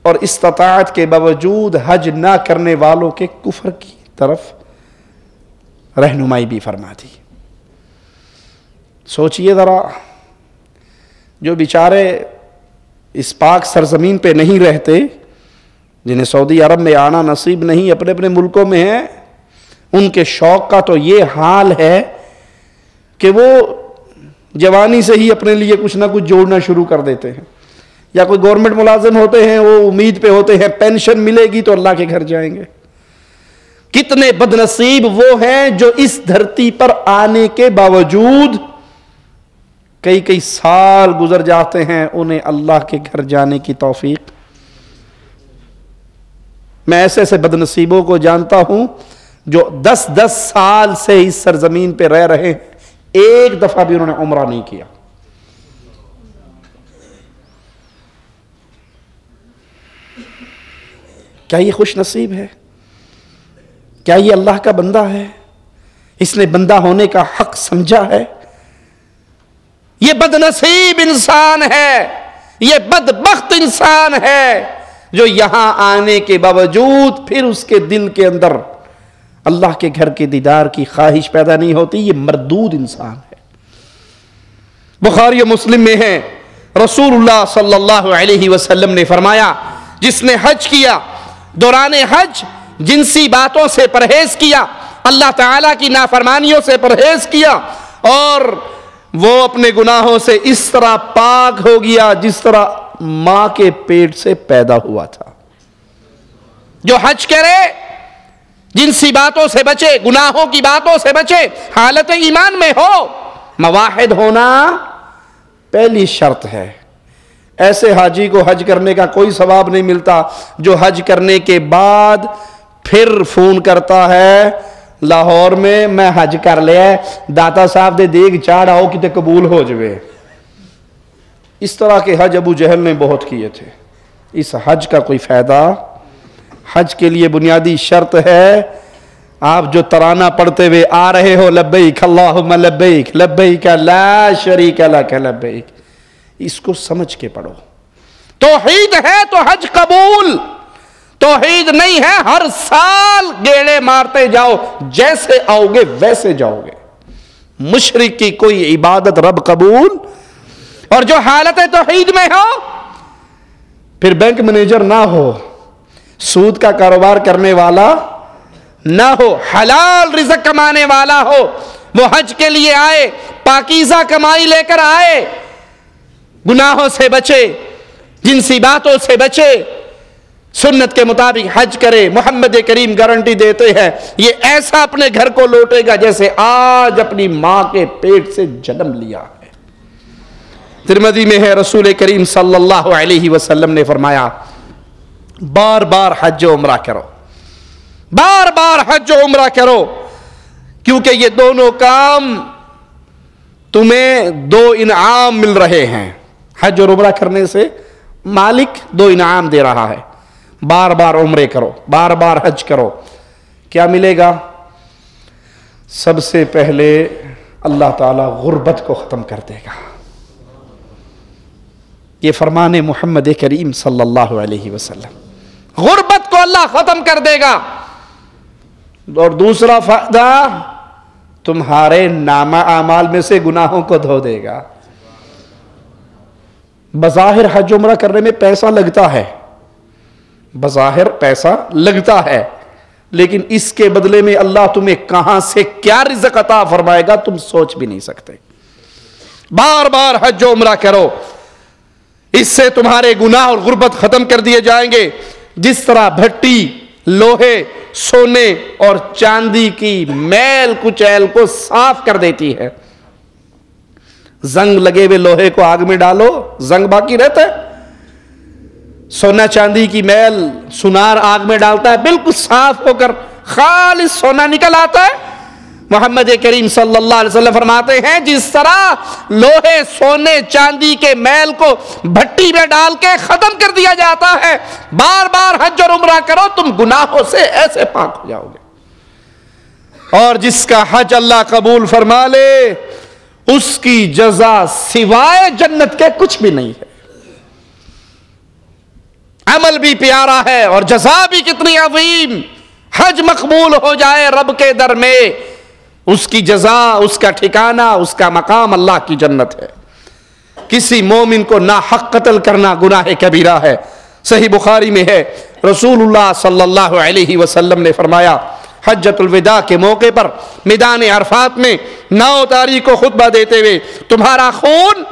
اور استطاعت کے باوجود حج نہ کرنے والوں کے کفر کی طرف رہنمائی بھی فرما دی. سوچئے ذرا, جو بیچارے اس پاک سرزمین پہ نہیں رہتے, جنہیں سعودی عرب میں آنا نصیب نہیں, اپنے اپنے ملکوں میں ہیں, ان کے شوق کا تو یہ حال ہے کہ وہ جوانی سے ہی اپنے لیے کچھ نہ کچھ جوڑنا شروع کر دیتے ہیں. یا کوئی گورنمنٹ ملازم ہوتے ہیں, وہ امید پہ ہوتے ہیں پینشن ملے گی تو اللہ کے گھر جائیں گے. کتنے بدنصیب وہ ہیں جو اس دھرتی پر آنے کے باوجود کئی سال گزر جاتے ہیں, انہیں اللہ کے گھر جانے کی توفیق. میں ایسے بدنصیبوں کو جانتا ہوں جو 10 سال سے اس سرزمین پہ رہ رہے ہیں, ایک دفعہ بھی انہوں نے عمرہ نہیں کیا. کیا یہ خوش نصیب ہے؟ کیا یہ اللہ کا بندہ ہے؟ اس نے بندہ ہونے کا حق سمجھا ہے؟ یہ بدنصیب انسان ہے, یہ بدبخت انسان ہے جو یہاں آنے کے باوجود پھر اس کے دل کے اندر اللہ کے گھر کے دیدار کی خواہش پیدا نہیں ہوتی. یہ مردود انسان ہے. بخاری و مسلم میں ہے, رسول اللہ صلی اللہ علیہ وسلم نے فرمایا جس نے حج کیا, دوران حج جنسی باتوں سے پرہیز کیا, اللہ تعالیٰ کی نافرمانیوں سے پرہیز کیا, اور وہ اپنے گناہوں سے اس طرح پاک ہو گیا جس طرح ماں کے پیٹ سے پیدا ہوا تھا. جو حج کرے, جنسی باتوں سے بچے, گناہوں کی باتوں سے بچے, حالت ایمان میں ہو, مواحد ہونا پہلی شرط ہے. ایسے حاجی کو حج کرنے کا کوئی ثواب نہیں ملتا جو حج کرنے کے بعد پھر فون کرتا ہے لاہور میں حج کر لیا ہے, داتا صاحب دے دیگ چاڑ آؤ کتے قبول ہو جوے. اس طرح کے حج ابو جہل نے بہت کیے تھے. اس حج کا کوئی فائدہ؟ حج کے لیے بنیادی شرط ہے آپ جو ترانہ پڑھتے ہوئے آ رہے ہو, لبیک اللہم لبیک لبیک لا شریک لک لبیک, اس کو سمجھ کے پڑھو. توحید ہے تو حج قبول, توحید نہیں ہے ہر سال گیڑے مارتے جاؤ, جیسے آؤ گے ویسے جاؤ گے. مشرک کی کوئی عبادت رب قبول. اور جو حالت توحید میں ہو, پھر بینک مینیجر نہ ہو, سود کا کاروبار کرنے والا نہ ہو, حلال رزق کمانے والا ہو, وہ حج کے لیے آئے, پاکیزہ کمائی لے کر آئے, گناہوں سے بچے, جنسی باتوں سے بچے, سنت کے مطابق حج کرے. محمد کریم گارنٹی دیتے ہیں یہ ایسا اپنے گھر کو لوٹے گا جیسے آج اپنی ماں کے پیٹ سے جنم لیا ہے. ترمذی میں ہے, رسول کریم صلی اللہ علیہ وسلم نے فرمایا بار بار حج و عمرہ کرو, بار بار حج و عمرہ کرو, کیونکہ یہ دونوں کام تمہیں دو انعام مل رہے ہیں. حج اور عمرہ کرنے سے مالک دو انعام دے رہا ہے. بار بار عمرے کرو, بار بار حج کرو, کیا ملے گا؟ سب سے پہلے اللہ تعالیٰ غربت کو ختم کر دے گا. یہ فرمان محمد کریم صلی اللہ علیہ وسلم, غربت کو اللہ ختم کر دے گا. اور دوسرا فائدہ, تمہارے نامہ اعمال میں سے گناہوں کو دھو دے گا. بظاہر حج عمرہ کرنے میں پیسہ لگتا ہے, بظاہر پیسہ لگتا ہے, لیکن اس کے بدلے میں اللہ تمہیں کہاں سے کیا رزق عطا فرمائے گا تم سوچ بھی نہیں سکتے. بار بار حج و عمرہ کرو, اس سے تمہارے گناہ اور غربت ختم کر دیے جائیں گے. جس طرح بھٹی لوہے, سونے اور چاندی کی میل کچیل کو صاف کر دیتی ہے. زنگ لگے ہوئے لوہے کو آگ میں ڈالو, زنگ باقی رہتا ہے. سونا چاندی کی میل سنار آگ میں ڈالتا ہے, بالکل صاف ہو کر خالص سونا نکل آتا ہے. محمد کریم صلی اللہ علیہ وسلم فرماتے ہیں جس طرح لوہے سونے چاندی کے میل کو بھٹی میں ڈال کے ختم کر دیا جاتا ہے, بار بار حج اور عمرہ کرو, تم گناہوں سے ایسے پاک ہو جاؤ گے. اور جس کا حج اللہ قبول فرما لے اس کی جزا سوائے جنت کے کچھ بھی نہیں ہے. عمل بھی پیارا ہے اور جزا بھی کتنی عظیم. حج مقبول ہو جائے رب کے در میں, اس کی جزا, اس کا ٹھکانہ, اس کا مقام اللہ کی جنت ہے. کسی مومن کو ناحق قتل کرنا گناہ کبیرہ ہے. صحیح بخاری میں ہے, رسول اللہ صلی اللہ علیہ وسلم نے فرمایا حجۃ الوداع کے موقع پر میدان عرفات میں 9 تاریخ کو خطبہ دیتے ہوئے, تمہارا خون,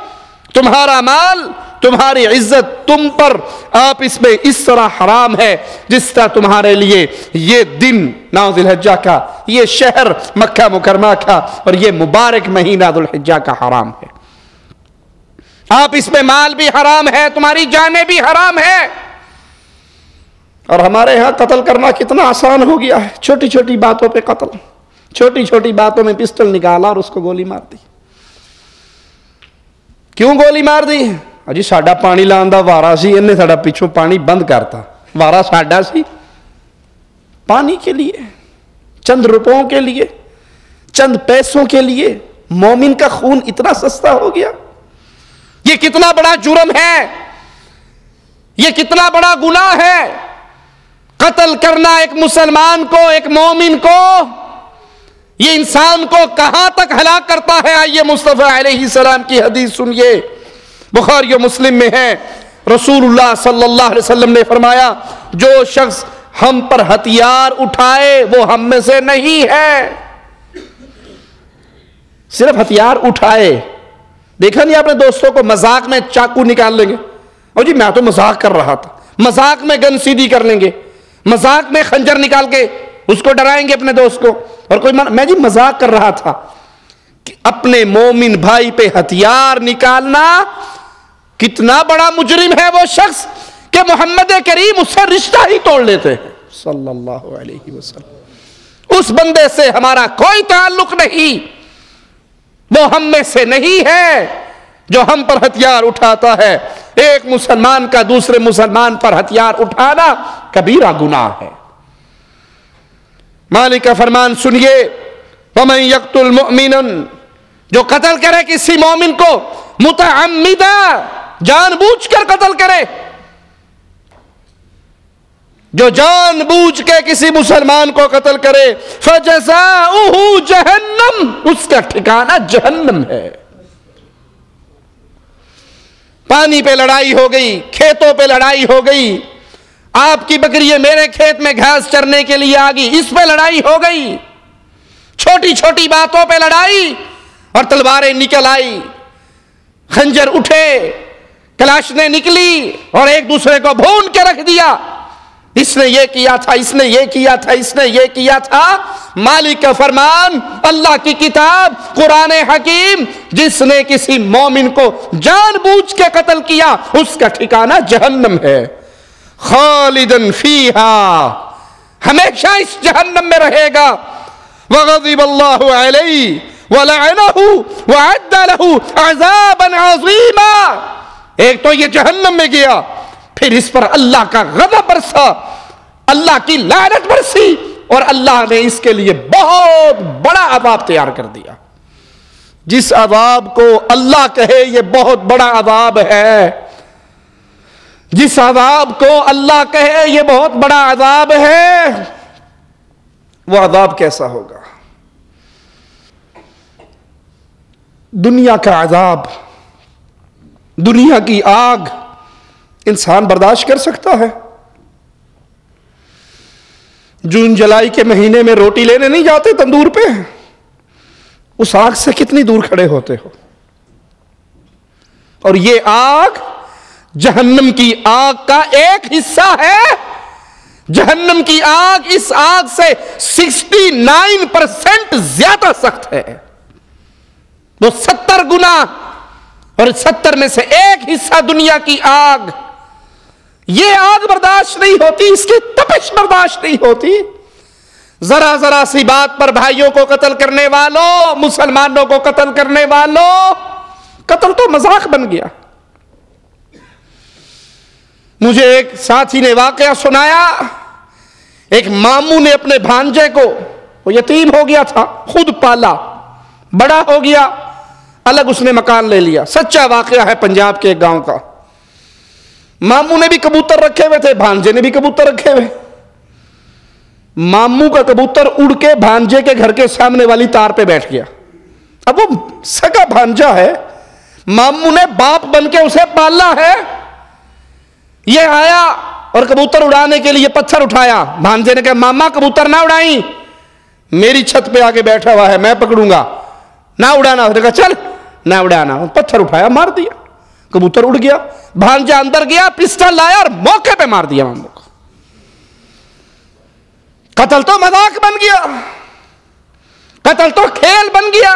تمہارا مال, تمہاری عزت تم پر آپ اس میں اس طرح حرام ہے جس طرح تمہارے لیے یہ دن 9 ذی الحجہ کا, یہ شہر مکہ مکرمہ کا اور یہ مبارک مہینہ ذو الحجہ کا حرام ہے. آپ اس میں مال بھی حرام ہے, تمہاری جانیں بھی حرام ہے. اور ہمارے ہاں قتل کرنا کتنا آسان ہو گیا ہے, چھوٹی چھوٹی باتوں پہ قتل, چھوٹی چھوٹی باتوں میں پسٹل نکالا اور اس کو گولی مار دی. کیوں گولی مار دی؟ جی ساڈا پانی لان دا وارا سی, انہیں ساڈا پیچھوں پانی بند کرتا, وارا ساڈا سی. پانی کے لیے, چند روپوں کے لیے, چند پیسوں کے لیے مومن کا خون اتنا سستا ہو گیا. یہ کتنا بڑا جرم ہے, یہ کتنا بڑا گناہ ہے. قتل کرنا ایک مسلمان کو, ایک مومن کو, یہ انسان کو کہاں تک ہلاک کرتا ہے. آئیے مصطفیٰ علیہ السلام کی حدیث سنیے, بخاری و مسلم میں ہے. رسول اللہ صلی اللہ علیہ وسلم نے فرمایا جو شخص ہم پر ہتھیار اٹھائے وہ ہم میں سے نہیں ہے. صرف ہتھیار اٹھائے. دیکھا نہیں اپنے دوستوں کو مذاق میں چاقو نکال لیں گے, اور جی میں تو مذاق کر رہا تھا, مذاق میں گن سیدھی کر لیں گے, مذاق میں خنجر نکال کے اس کو ڈرائیں گے اپنے دوست کو. اور کوئی میں جی مذاق کر رہا تھا. کہ اپنے مومن بھائی پہ ہتھیار نکالنا کتنا بڑا مجرم ہے وہ شخص کہ محمد کریم اس سے رشتہ ہی توڑ لیتے ہیں صلی اللہ علیہ وسلم. اس بندے سے ہمارا کوئی تعلق نہیں، وہ ہم میں سے نہیں ہے جو ہم پر ہتھیار اٹھاتا ہے۔ ایک مسلمان کا دوسرے مسلمان پر ہتھیار اٹھانا کبیرہ گناہ ہے۔ مالک کا فرمان سنیے، وَمَن يَقْتُلْ مُؤْمِنًا، جو قتل کرے کسی مومن کو متعمدہ، جان بوجھ کر قتل کرے، جو جان بوجھ کے کسی مسلمان کو قتل کرے، فَجَزَاؤُهُ جَهَنَّمْ، اس کا ٹھکانہ جہنم ہے۔ پانی پہ لڑائی ہو گئی، کھیتوں پہ لڑائی ہو گئی، آپ کی بکری میرے کھیت میں گھاس چرنے کے لیے آ گئی، اس پہ لڑائی ہو گئی، چھوٹی چھوٹی باتوں پہ لڑائی اور تلواریں نکل آئی، خنجر اٹھے، کلاشنیں نکلی اور ایک دوسرے کو بھون کے رکھ دیا، اس نے یہ کیا تھا، اس نے یہ کیا تھا، اس نے یہ کیا تھا۔ مالک کا فرمان، اللہ کی کتاب قرآن حکیم، جس نے کسی مومن کو جان بوجھ کے قتل کیا اس کا ٹھکانہ جہنم ہے، خالدن فیہا، ہمیشہ اس جہنم میں رہے گا۔ وغضب اللہ علیہ ولعنہ وعد لہ عذابا عظیما، ایک تو یہ جہنم میں گیا، پھر اس پر اللہ کا غضب برسا، اللہ کی لعنت برسی، اور اللہ نے اس کے لیے بہت بڑا عذاب تیار کر دیا۔ جس عذاب کو اللہ کہے یہ بہت بڑا عذاب ہے، جس عذاب کو اللہ کہے یہ بہت بڑا عذاب ہے، وہ عذاب کیسا ہوگا؟ دنیا کا عذاب، دنیا کی آگ انسان برداشت کر سکتا ہے؟ جون جولائی کے مہینے میں روٹی لینے نہیں جاتے تندور پہ؟ اس آگ سے کتنی دور کھڑے ہوتے ہو؟ اور یہ آگ جہنم کی آگ کا ایک حصہ ہے۔ جہنم کی آگ اس آگ سے 69% زیادہ سخت ہے، وہ 70 گنا، اور 70 میں سے ایک حصہ دنیا کی آگ۔ یہ آگ برداشت نہیں ہوتی، اس کی تپش برداشت نہیں ہوتی۔ ذرا ذرا سی بات پر بھائیوں کو قتل کرنے والوں، مسلمانوں کو قتل کرنے والوں، قتل تو مذاق بن گیا۔ مجھے ایک ساتھی نے واقعہ سنایا، ایک ماموں نے اپنے بھانجے کو، وہ یتیم ہو گیا تھا، خود پالا، بڑا ہو گیا، الگ اس نے مکان لے لیا، سچا واقعہ ہے پنجاب کے ایک گاؤں کا۔ ماموں نے بھی کبوتر رکھے ہوئے تھے، بھانجے نے بھی کبوتر رکھے ہوئے۔ ماموں کا کبوتر اڑ کے بھانجے کے گھر کے سامنے والی تار پہ بیٹھ گیا۔ اب وہ سگا بھانجا ہے، ماموں نے باپ بن کے اسے پالا ہے، یہ آیا اور کبوتر اڑانے کے لیے پتھر اٹھایا۔ بھانجے نے کہا ماما کبوتر نہ اڑائیں، میری چھت پہ آ کے بیٹھا ہوا ہے، میں پکڑوں گا، نہ اڑانا۔ اس نے کہا چل نہ اڑانا، پتھر اٹھایا، مار دیا، کبوتر اڑ گیا۔ بھانجا اندر گیا، پسٹل لایا اور موقع پہ مار دیا ماموں کو۔ قتل تو مذاق بن گیا، قتل تو کھیل بن گیا۔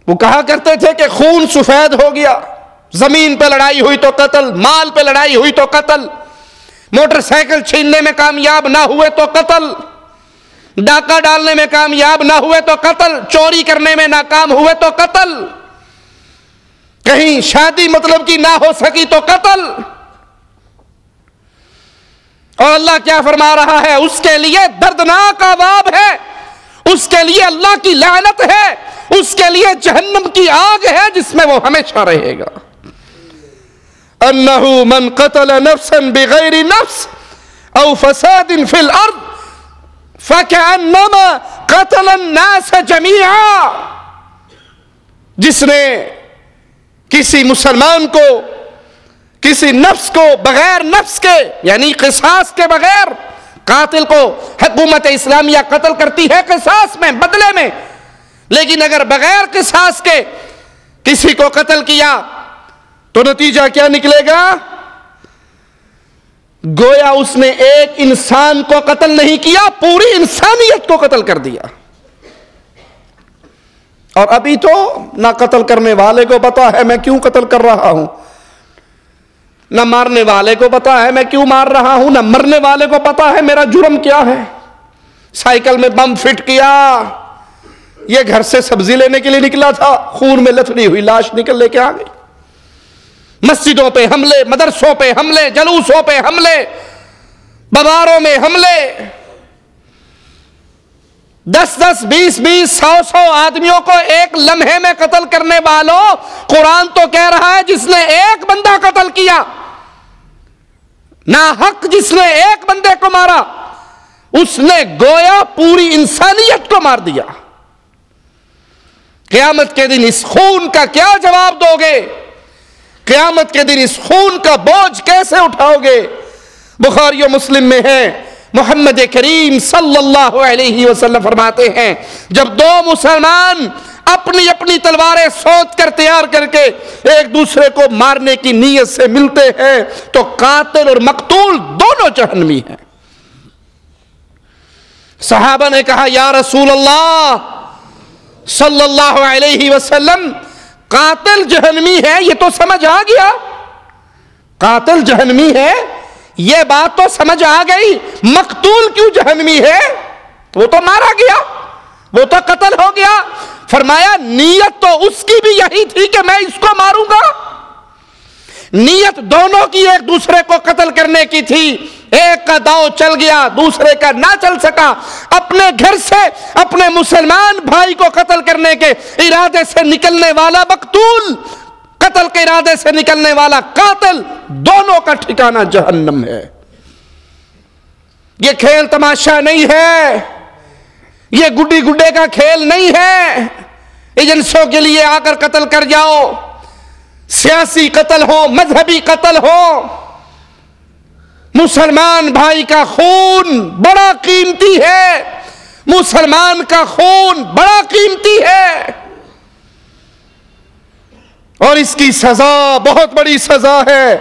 وہ کہا کرتے تھے کہ خون سفید ہو گیا، زمین پہ لڑائی ہوئی تو قتل، مال پہ لڑائی ہوئی تو قتل، موٹر سائیکل چھیننے میں کامیاب نہ ہوئے تو قتل، ڈاکہ ڈالنے میں کامیاب نہ ہوئے تو قتل، چوری کرنے میں ناکام ہوئے تو قتل، کہیں شادی مطلب کی نہ ہو سکی تو قتل۔ اور اللہ کیا فرما رہا ہے؟ اس کے لیے دردناک عذاب ہے، اس کے لیے اللہ کی لعنت ہے، اس کے لیے جہنم کی آگ ہے جس میں وہ ہمیشہ رہے گا۔ انہ من قتل نفسا بغیر نفس او فساد فی الارض فکأنما قتل الناس جميعا، جس نے کسی مسلمان کو، کسی نفس کو بغیر نفس کے یعنی قصاص کے بغیر، قاتل کو حکومت اسلامیہ قتل کرتی ہے قصاص میں، بدلے میں، لیکن اگر بغیر قصاص کے کسی کو قتل کیا تو نتیجہ کیا نکلے گا؟ گویا اس نے ایک انسان کو قتل نہیں کیا، پوری انسانیت کو قتل کر دیا۔ اور ابھی تو نہ قتل کرنے والے کو پتا ہے میں کیوں قتل کر رہا ہوں، نہ مارنے والے کو پتا ہے میں کیوں مار رہا ہوں، نہ مرنے والے کو پتا ہے میرا جرم کیا ہے۔ سائیکل میں بم فٹ کیا، یہ گھر سے سبزی لینے کے لیے نکلا تھا، خون میں لتھڑی ہوئی لاش نکل لے کے آ گئی۔ مسجدوں پہ حملے، مدرسوں پہ حملے، جلوسوں پہ حملے، بازاروں میں حملے، 10-10 20-20 100 آدمیوں کو ایک لمحے میں قتل کرنے والوں، قرآن تو کہہ رہا ہے جس نے ایک بندہ قتل کیا، ناحق جس نے ایک بندے کو مارا، اس نے گویا پوری انسانیت کو مار دیا۔ قیامت کے دن اس خون کا کیا جواب دو گے؟ قیامت کے دن اس خون کا بوجھ کیسے اٹھاؤ گے؟ بخاری و مسلم میں ہے، محمد کریم صلی اللہ علیہ وسلم فرماتے ہیں جب دو مسلمان اپنی اپنی تلواریں سوچ کر تیار کر کے ایک دوسرے کو مارنے کی نیت سے ملتے ہیں تو قاتل اور مقتول دونوں جہنمی ہیں۔ صحابہ نے کہا یا رسول اللہ صلی اللہ علیہ وسلم، قاتل جہنمی ہے یہ تو سمجھ آ گیا، قاتل جہنمی ہے یہ بات تو سمجھ آ گئی، مقتول کیوں جہنمی ہے؟ وہ تو مارا گیا، وہ تو قتل ہو گیا۔ فرمایا نیت تو اس کی بھی یہی تھی کہ میں اس کو ماروں گا، نیت دونوں کی ایک دوسرے کو قتل کرنے کی تھی، ایک کا داؤ چل گیا دوسرے کا نہ چل سکا۔ اپنے گھر سے اپنے مسلمان بھائی کو قتل کرنے کے ارادے سے نکلنے والا مقتول، قتل کے ارادے سے نکلنے والا قاتل، دونوں کا ٹھکانہ جہنم ہے۔ یہ کھیل تماشا نہیں ہے، یہ گڈی گڈے کا کھیل نہیں ہے ایجنسوں کے لیے آ کر قتل کر جاؤ، سیاسی قتل ہو، مذہبی قتل ہو۔ مسلمان بھائی کا خون بڑا قیمتی ہے، مسلمان کا خون بڑا قیمتی ہے، اور اس کی سزا بہت بڑی سزا ہے۔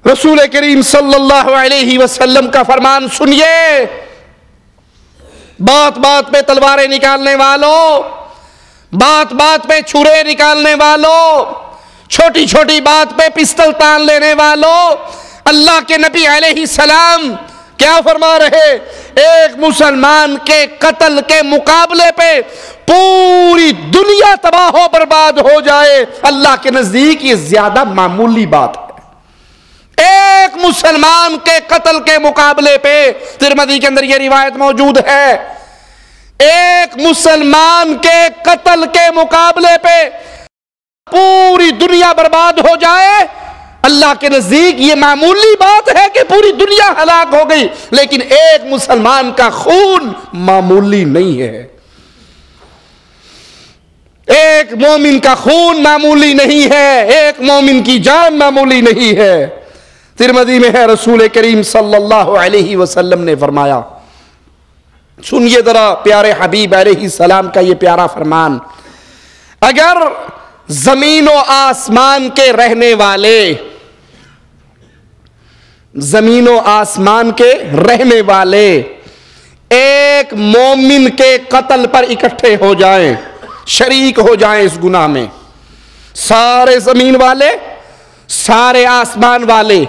رسول کریم صلی اللہ علیہ وسلم کا فرمان سنیے، بات بات پہ تلواریں نکالنے والوں، بات بات پہ چھرے نکالنے والوں، چھوٹی چھوٹی بات پہ پستل تان لینے والوں، اللہ کے نبی علیہ السلام کیا فرما رہے؟ ایک مسلمان کے قتل کے مقابلے پہ پوری دنیا تباہ و برباد ہو جائے، اللہ کے نزدیک یہ زیادہ معمولی بات ہے۔ ایک مسلمان کے قتل کے مقابلے پہ، ترمذی کے اندر یہ روایت موجود ہے، ایک مسلمان کے قتل کے مقابلے پہ پوری دنیا برباد ہو جائے، اللہ کے نزدیک یہ معمولی بات ہے کہ پوری دنیا ہلاک ہو گئی، لیکن ایک مسلمان کا خون معمولی نہیں ہے، ایک مومن کا خون معمولی نہیں ہے، ایک مومن کی جان معمولی نہیں ہے۔ ترمذی میں ہے، رسول کریم صلی اللہ علیہ وسلم نے فرمایا، سنیے ذرا پیارے حبیب علیہ السلام کا یہ پیارا فرمان، اگر زمین و آسمان کے رہنے والے، زمین و آسمان کے رہنے والے ایک مومن کے قتل پر اکٹھے ہو جائیں، شریک ہو جائیں اس گناہ میں، سارے زمین والے، سارے آسمان والے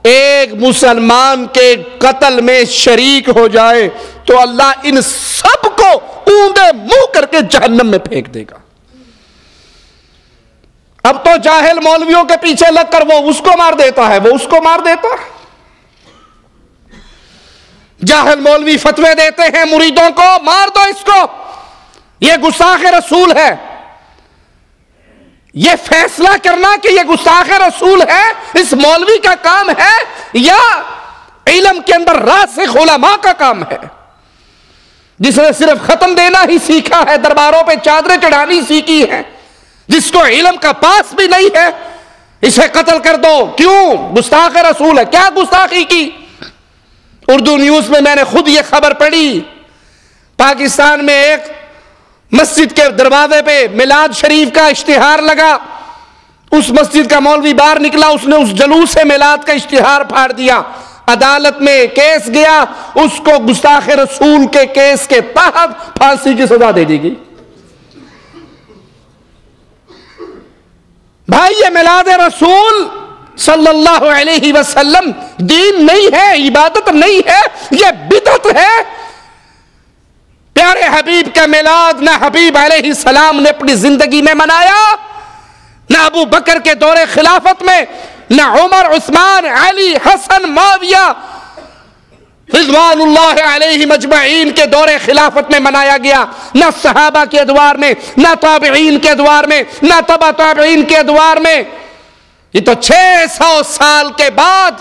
ایک مسلمان کے قتل میں شریک ہو جائے تو اللہ ان سب کو اونڈے منہ کر کے جہنم میں پھینک دے گا۔ اب تو جاہل مولویوں کے پیچھے لگ کر وہ اس کو مار دیتا ہے، وہ اس کو مار دیتا ہے۔ جاہل مولوی فتوے دیتے ہیں مریدوں کو، مار دو اس کو، یہ گستاخ رسول ہے۔ یہ فیصلہ کرنا کہ یہ گستاخ رسول ہے اس مولوی کا کام ہے یا علم کے اندر راسخ علماء کا کام ہے، جس نے صرف ختم دینا ہی سیکھا ہے، درباروں پہ چادریں چڑھانی سیکھی ہے، جس کو علم کا پاس بھی نہیں ہے، اسے قتل کر دو۔ کیوں؟ گستاخ رسول ہے۔ کیا گستاخی کی؟ اردو نیوز میں میں نے خود یہ خبر پڑھی، پاکستان میں ایک مسجد کے دروازے پہ میلاد شریف کا اشتہار لگا، اس مسجد کا مولوی باہر نکلا، اس نے اس جلوس سے میلاد کا اشتہار پھاڑ دیا، عدالت میں کیس گیا، اس کو گستاخ رسول کے کیس کے تحت پھانسی کی سزا دے دی گئی۔ بھائی یہ میلاد رسول صلی اللہ علیہ وسلم دین نہیں ہے، عبادت نہیں ہے، یہ بدعت ہے۔ پیارے حبیب کا میلاد نہ حبیب علیہ السلام نے اپنی زندگی میں منایا، نہ ابو بکر کے دور خلافت میں، نہ عمر، عثمان، علی، حسن، معاویہ رضوان اللہ علیہ مجمعین کے دور خلافت میں منایا گیا، نہ صحابہ کے ادوار میں، نہ تابعین کے ادوار میں، نہ تبع تابعین کے ادوار میں۔ یہ تو 600 سال کے بعد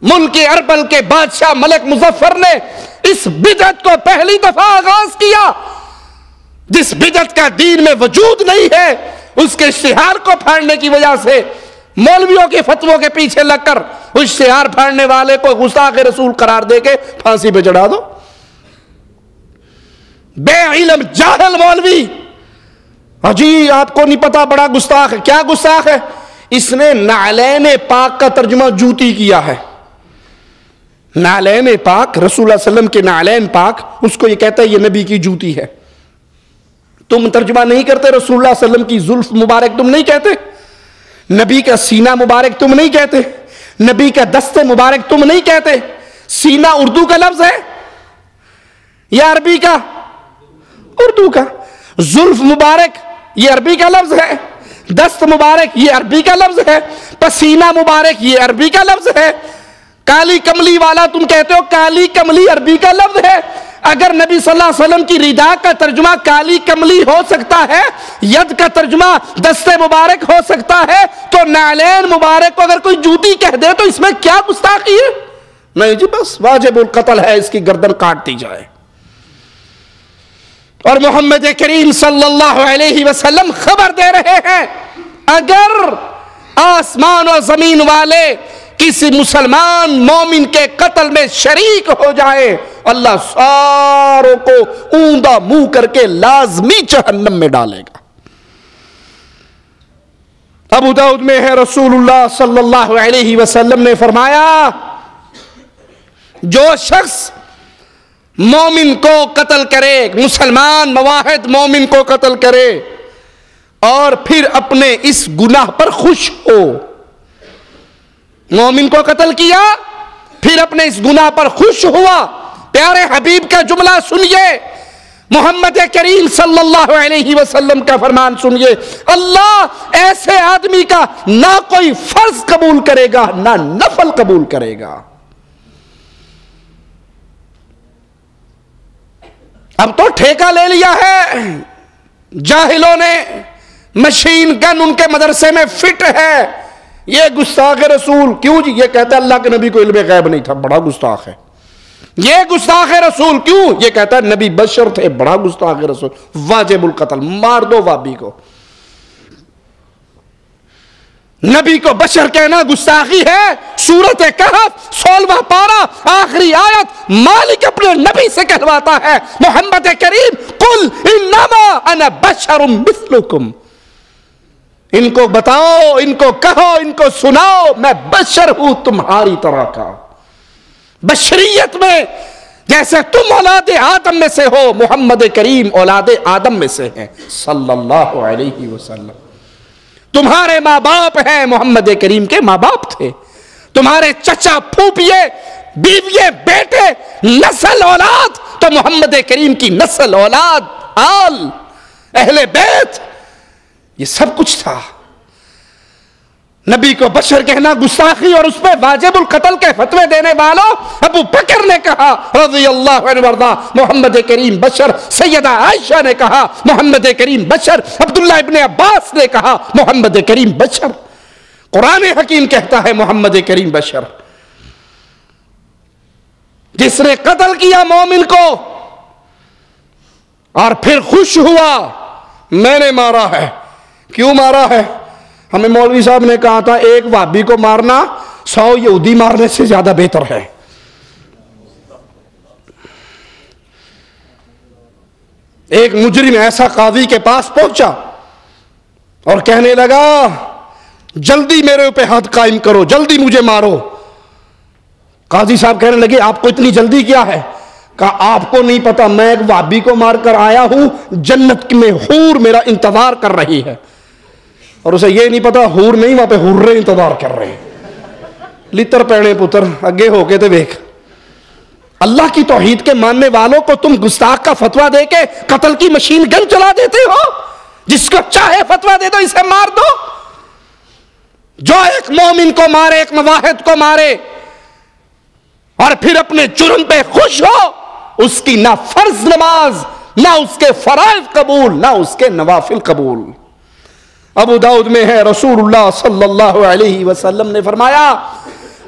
ملک اربل کے بادشاہ ملک مظفر نے اس بدعت کو پہلی دفعہ آغاز کیا، جس بدعت کا دین میں وجود نہیں ہے، اس کے اشتہار کو پھاڑنے کی وجہ سے مولویوں کے فتووں کے پیچھے لگ کر اشتہار پھاڑنے والے کو گستاخ رسول قرار دے کے پھانسی پہ چڑھا دو۔ بے علم جاہل مولوی، جی آپ کو نہیں پتا، بڑا گستاخ ہے۔ کیا گستاخ ہے؟ اس نے نعلین پاک کا ترجمہ جوتی کیا ہے۔ نعلین پاک، رسول اللہ علیہ وسلم کے نعلین پاک، اس کو یہ کہتا ہے یہ نبی کی جوتی ہے۔ تم ترجمہ نہیں کرتے، رسول اللہ علیہ وسلم کی زلف مبارک تم نہیں کہتے، نبی کا سینہ مبارک تم نہیں کہتے، نبی کا دست مبارک تم نہیں کہتے۔ سینہ اردو کا لفظ ہے یا عربی کا؟ اردو کا۔ زلف مبارک یہ عربی کا لفظ ہے، دست مبارک یہ عربی کا لفظ ہے، پسینہ مبارک یہ عربی کا لفظ ہے۔ کالی کملی والا تم کہتے ہو، کالی کملی عربی کا لفظ ہے۔ اگر نبی صلی اللہ علیہ وسلم کی ردا کا ترجمہ کالی کملی ہو سکتا ہے، ید کا ترجمہ دست مبارک ہو سکتا ہے، تو نعلین مبارک کو اگر کوئی جوتی کہہ دے تو اس میں کیا گستاخی ہے؟ نہیں جی، بس واجب القتل ہے، اس کی گردن کاٹ دی جائے۔ اور محمد کریم صلی اللہ علیہ وسلم خبر دے رہے ہیں، اگر آسمان و زمین والے کسی مسلمان مومن کے قتل میں شریک ہو جائے، اللہ ساروں کو اوندا منہ کر کے لازمی جہنم میں ڈالے گا۔ ابو داؤد میں ہے، رسول اللہ صلی اللہ علیہ وسلم نے فرمایا، جو شخص مومن کو قتل کرے، مسلمان مواحد مومن کو قتل کرے اور پھر اپنے اس گناہ پر خوش ہو، مومن کو قتل کیا پھر اپنے اس گناہ پر خوش ہوا، پیارے حبیب کا جملہ سنیے، محمد کریم صلی اللہ علیہ وسلم کا فرمان سنیے، اللہ ایسے آدمی کا نہ کوئی فرض قبول کرے گا نہ نفل قبول کرے گا۔ اب تو ٹھیکہ لے لیا ہے جاہلوں نے، مشین گن ان کے مدرسے میں فٹ ہے، یہ گستاخ رسول۔ کیوں جی؟ یہ کہتا ہے اللہ کے نبی کو علم غیب نہیں تھا، بڑا گستاخ ہے۔ یہ گستاخ رسول کیوں؟ یہ کہتا ہے نبی بشر تھے، بڑا گستاخ رسول، واجب القتل، مار دو وابی کو۔ نبی کو بشر کہنا گستاخی ہے۔ سورۃ کہف 16واں پارہ آخری آیت مالک اپنے نبی سے کہلواتا ہے، محمد کریم قل انما انا بشر مثلکم، ان کو بتاؤ، ان کو کہو، ان کو سناؤ، میں بشر ہوں تمہاری طرح کا۔ بشریت میں جیسے تم اولاد آدم میں سے ہو، محمد کریم اولاد آدم میں سے ہیں صلی اللہ علیہ وسلم۔ تمہارے ماں باپ ہیں، محمد کریم کے ماں باپ تھے، تمہارے چچا پھوپھیے بیویے بیٹے نسل اولاد تو محمد کریم کی نسل اولاد آل اہل بیت، یہ سب کچھ تھا۔ نبی کو بشر کہنا گستاخی، اور اس پہ واجب القتل کے فتوے دینے والوں ابو بکر نے کہا رضی اللہ عنہ وارضا محمد کریم بشر، سیدہ عائشہ نے کہا محمد کریم بشر، عبداللہ ابن عباس نے کہا محمد کریم بشر، قرآن حکیم کہتا ہے محمد کریم بشر۔ جس نے قتل کیا مومن کو اور پھر خوش ہوا میں نے مارا ہے، کیوں مارا ہے؟ ہمیں مولوی صاحب نے کہا تھا ایک وہابی کو مارنا 100 یہودی مارنے سے زیادہ بہتر ہے۔ ایک مجرم ایسا قاضی کے پاس پہنچا اور کہنے لگا جلدی میرے اوپر حد قائم کرو، جلدی مجھے مارو۔ قاضی صاحب کہنے لگے آپ کو اتنی جلدی کیا ہے؟ کہا آپ کو نہیں پتا میں ایک وہابی کو مار کر آیا ہوں، جنت میں حور میرا انتظار کر رہی ہے۔ اور اسے یہ نہیں پتا حور نہیں وہاں پہ حرے انتظار کر رہے ہیں. لتر پینے پتر اگے ہو کے تے دیکھ. اللہ کی توحید کے ماننے والوں کو تم گستاخ کا فتویٰ دے کے قتل کی مشین گن چلا دیتے ہو. جس کو چاہے فتویٰ دے دو اسے مار دو. جو ایک مومن کو مارے, ایک موحد کو مارے اور پھر اپنے جرم پہ خوش ہو, اس کی نہ فرض نماز, نہ اس کے فرائض قبول, نہ اس کے نوافل قبول. ابو داؤد میں ہے, رسول اللہ صلی اللہ علیہ وسلم نے فرمایا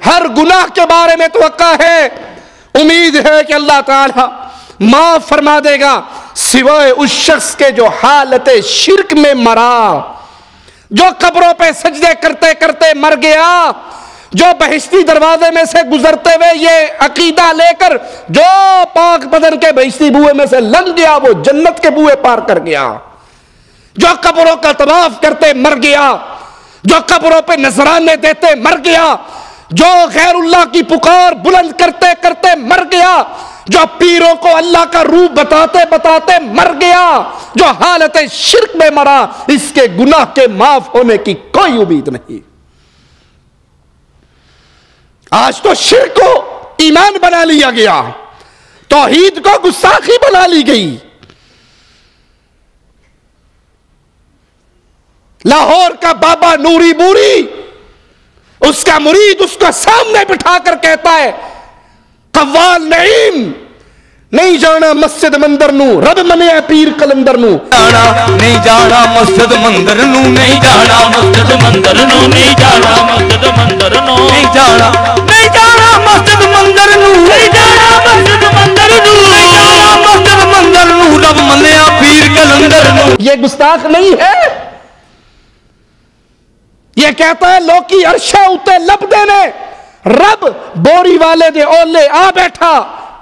ہر گناہ کے بارے میں توقع ہے, امید ہے کہ اللہ تعالی معاف فرما دے گا سوائے اس شخص کے جو حالت شرک میں مرا, جو قبروں پہ سجدے کرتے کرتے مر گیا, جو بہشتی دروازے میں سے گزرتے ہوئے یہ عقیدہ لے کر جو پاک بدن کے بہشتی بوئے میں سے لنگ گیا وہ جنت کے بوئے پار کر گیا, جو قبروں کا طواف کرتے مر گیا, جو قبروں پہ نذرانے دیتے مر گیا, جو غیر اللہ کی پکار بلند کرتے کرتے مر گیا, جو پیروں کو اللہ کا روح بتاتے بتاتے مر گیا, جو حالت شرک میں مرا, اس کے گناہ کے معاف ہونے کی کوئی امید نہیں. آج تو شرک کو ایمان بنا لیا گیا, توحید کو گستاخی بنا لی گئی. لاہور کا بابا نوری بوری, اس کا مرید اس کو سامنے بٹھا کر کہتا ہے قوال نعیم نہیں جانا مسجد مندر نو, رب منیا پیر کلندر نو. نہیں جانا مسجد مندر نو, نہیں جانا مسجد مندر نو, نہیں جانا مسجد مندر نو, نہیں جانا, نہیں جانا مسجد مندر نو, نہیں جانا مسجد مندر نو, نہیں جانا مسجد مندر نو, رب منیا پیر کلندر نو. یہ گستاخ نہیں ہے. یہ کہتا ہے لوکی عرشہ اتے لب دینے, رب بوری والے دے اولے آ بیٹھا,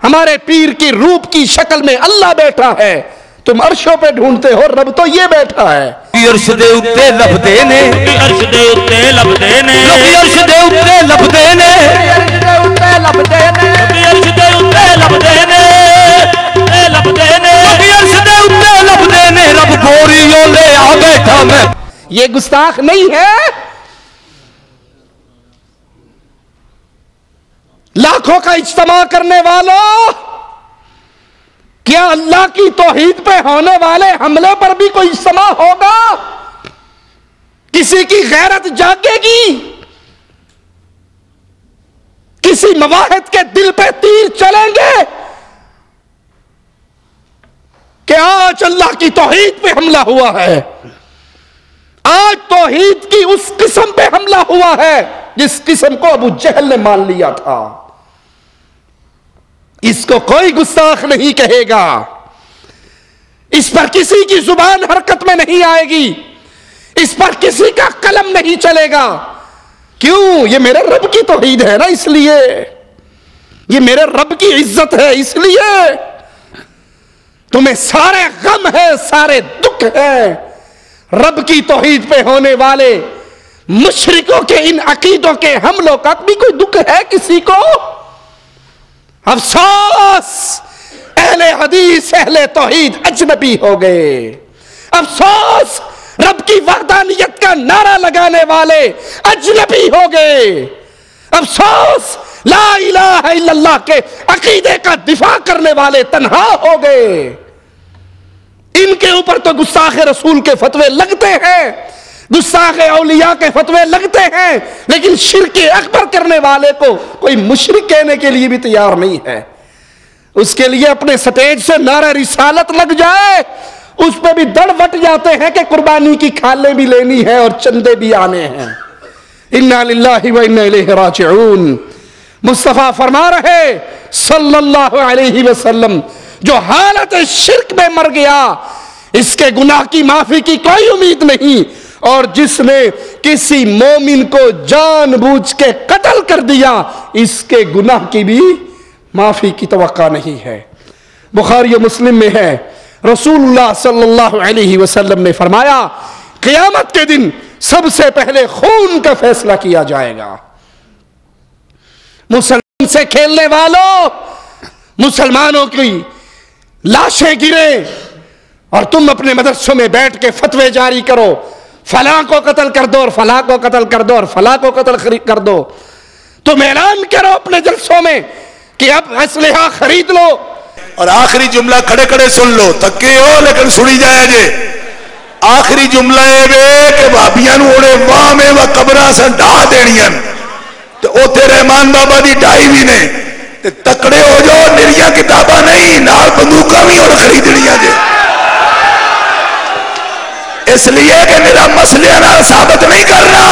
ہمارے پیر کی روپ کی شکل میں اللہ بیٹھا ہے. تم عرشوں پہ ڈھونڈتے ہو, رب تو یہ بیٹھا ہے. عرش دے اتے لب دینے, عرش دے اتے لب دینے, عرش دے اتے لب دینے, عرش دے اتے لب دینے, عرش دے اتے لب دینے, لب دینے, عرش دے اتے لب دینے, رب بوری اولے آ بیٹھا. میں یہ گستاخ نہیں ہے. لاکھوں کا اجتماع کرنے والوں, کیا اللہ کی توحید پہ ہونے والے حملے پر بھی کوئی اجتماع ہوگا؟ کسی کی غیرت جاگے گی؟ کسی مواحد کے دل پہ تیر چلیں گے کہ آج اللہ کی توحید پہ حملہ ہوا ہے, آج توحید کی اس قسم پہ حملہ ہوا ہے جس قسم کو ابو جہل نے مان لیا تھا. اس کو کوئی گستاخ نہیں کہے گا, اس پر کسی کی زبان حرکت میں نہیں آئے گی, اس پر کسی کا قلم نہیں چلے گا. کیوں؟ یہ میرے رب کی توحید ہے نا, اس لیے. یہ میرے رب کی عزت ہے اس لیے. تمہیں سارے غم ہے, سارے دکھ ہے, رب کی توحید پہ ہونے والے مشرکوں کے ان عقیدوں کے حملوں کا بھی کوئی دکھ ہے کسی کو؟ افسوس, اہل حدیث اہل توحید اجنبی ہو گئے. افسوس, رب کی وحدانیت کا نعرہ لگانے والے اجنبی ہو گئے. افسوس, لا الہ الا اللہ کے عقیدے کا دفاع کرنے والے تنہا ہو گئے. ان کے اوپر تو گستاخ رسول کے فتوے لگتے ہیں, گستاخ اولیاء کے فتوے لگتے ہیں, لیکن شرک اکبر کرنے والے کو کوئی مشرک کہنے کے لیے بھی تیار نہیں ہے. اس کے لیے اپنے سٹیج سے نعرہ رسالت لگ جائے, اس پہ بھی دڑ وٹ جاتے ہیں کہ قربانی کی کھالیں بھی لینی ہے اور چندے بھی آنے ہیں. انا للہ و انا الیہ راجعون. مصطفیٰ فرما رہے صلی اللہ علیہ وسلم, جو حالت شرک میں مر گیا اس کے گناہ کی معافی کی کوئی امید نہیں, اور جس نے کسی مومن کو جان بوجھ کے قتل کر دیا اس کے گناہ کی بھی معافی کی توقع نہیں ہے. بخاری و مسلم میں ہے, رسول اللہ صلی اللہ علیہ وسلم نے فرمایا قیامت کے دن سب سے پہلے خون کا فیصلہ کیا جائے گا. مسلمان سے کھیلنے والوں, مسلمانوں کی لاشیں گریں اور تم اپنے مدرسوں میں بیٹھ کے فتوے جاری کرو, فلاں کو قتل کر دو اور فلاں کو قتل کر دو اور فلاں کو قتل کر دو. تم اعلان کرو اپنے جلسوں میں کہ اب اسلحہ خرید لو. اور آخری جملہ کھڑے کھڑے سن لو، تکے ہو لیکن سنی جائے جے. آخری جملہ اے وے کہ بھابیاں نوں اوڑے واہ میں و قبراں سن ڈھا دینیاں تے اوتھے رحمان بابا دی ڈھائی وی نے تے تکڑے ہو جاؤ. نریاں کتاباں نہیں نال بندوقاں وی اور خریدنیاں جے. اس لیے کہ میرا مسئلے نال ثابت نہیں کرنا.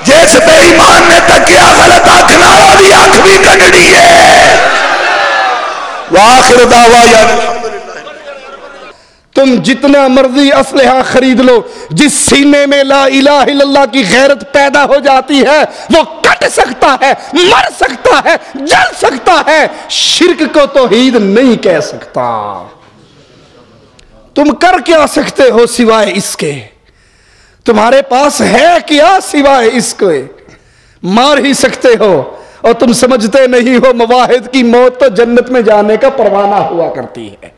جس بے ایمان نے تکیا غلط آنکھ نہ ہو دی آنکھ بھی کنڈی ہے. وآخر دعوایا تم جتنا مرضی اسلحہ خرید لو، جس سینے میں لا الہ الا اللہ کی غیرت پیدا ہو جاتی ہے وہ کٹ سکتا ہے، مر سکتا ہے، جل سکتا ہے، شرک کو توحید نہیں کہہ سکتا. تم کر کیا سکتے ہو سوائے اس کے؟ تمہارے پاس ہے کیا سوائے اس کے؟ مار ہی سکتے ہو اور تم سمجھتے نہیں ہو مواحد کی موت تو جنت میں جانے کا پروانہ ہوا کرتی ہے.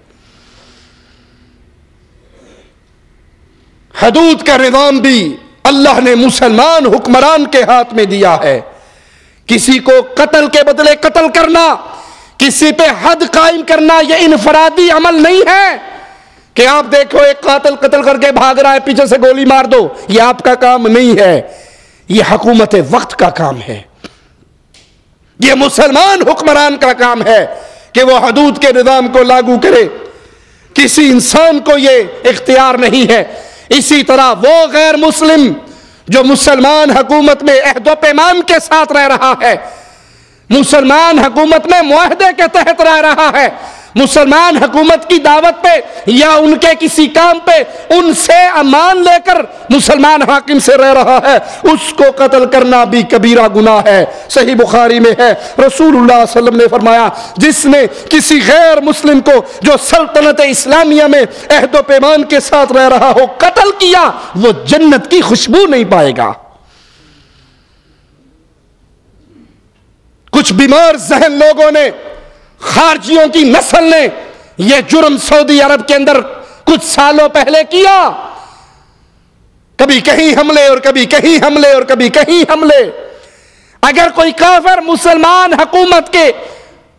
حدود کا نظام بھی اللہ نے مسلمان حکمران کے ہاتھ میں دیا ہے. کسی کو قتل کے بدلے قتل کرنا، کسی پہ حد قائم کرنا یہ انفرادی عمل نہیں ہے کہ آپ دیکھو ایک قاتل قتل کر کے بھاگ رہا ہے پیچھے سے گولی مار دو. یہ آپ کا کام نہیں ہے، یہ حکومت وقت کا کام ہے. یہ مسلمان حکمران کا کام ہے کہ وہ حدود کے نظام کو لاگو کرے. کسی انسان کو یہ اختیار نہیں ہے. اسی طرح وہ غیر مسلم جو مسلمان حکومت میں عہد و پیمان کے ساتھ رہ رہا ہے، مسلمان حکومت میں معاہدے کے تحت رہ رہا ہے، مسلمان حکومت کی دعوت پہ یا ان کے کسی کام پہ ان سے امان لے کر مسلمان حاکم سے رہ رہا ہے، اس کو قتل کرنا بھی کبیرہ گناہ ہے. صحیح بخاری میں ہے رسول اللہ صلی اللہ علیہ وسلم نے فرمایا جس نے کسی غیر مسلم کو جو سلطنت اسلامیہ میں عہد و پیمان کے ساتھ رہ رہا ہو قتل کیا وہ جنت کی خوشبو نہیں پائے گا. کچھ بیمار ذہن لوگوں نے، خارجیوں کی نسل نے یہ جرم سعودی عرب کے اندر کچھ سالوں پہلے کیا. کبھی کہیں حملے اور کبھی کہیں حملے اور کبھی کہیں حملے. اگر کوئی کافر مسلمان حکومت کے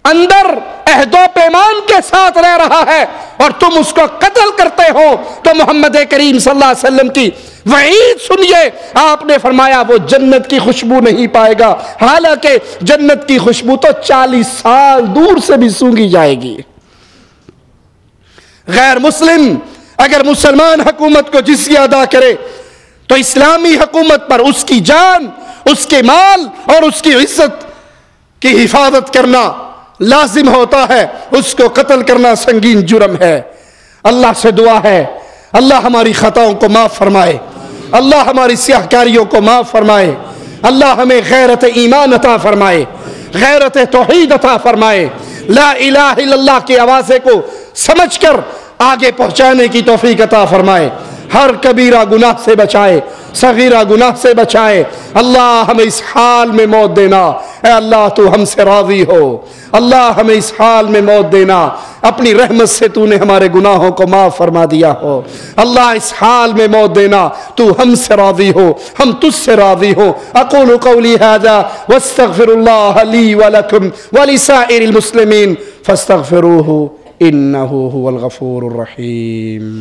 اندر عہد و پیمان کے ساتھ رہ رہا ہے اور تم اس کو قتل کرتے ہو تو محمد کریم صلی اللہ علیہ وسلم کی وعید سنیے. آپ نے فرمایا وہ جنت کی خوشبو نہیں پائے گا، حالانکہ جنت کی خوشبو تو 40 سال دور سے بھی سونگھی جائے گی. غیر مسلم اگر مسلمان حکومت کو جزیہ ادا کرے تو اسلامی حکومت پر اس کی جان، اس کے مال اور اس کی عزت کی حفاظت کرنا لازم ہوتا ہے. اس کو قتل کرنا سنگین جرم ہے. اللہ سے دعا ہے اللہ ہماری خطاؤں کو معاف فرمائے، اللہ ہماری سیاہکاریوں کو معاف فرمائے، اللہ ہمیں غیرت ایمان عطا فرمائے، غیرت توحید عطا فرمائے، لا الہ الا اللہ کی آوازیں کو سمجھ کر آگے پہنچانے کی توفیق عطا فرمائے، ہر کبیرہ گناہ سے بچائے، صغیرہ گناہ سے بچائے. اللہ ہمیں اس حال میں موت دینا، اے اللہ تو ہم سے راضی ہو، اللہ ہمیں اس حال میں موت دینا، اپنی رحمت سے تو نے ہمارے گناہوں کو معاف فرما دیا ہو. اللہ اس حال میں موت دینا تو ہم سے راضی ہو، ہم تجھ سے راضی ہو. اقول قولی ھذا واستغفر اللہ لی ولکم ولسائر المسلمین فاستغفروہ انہ هو الغفور الرحیم.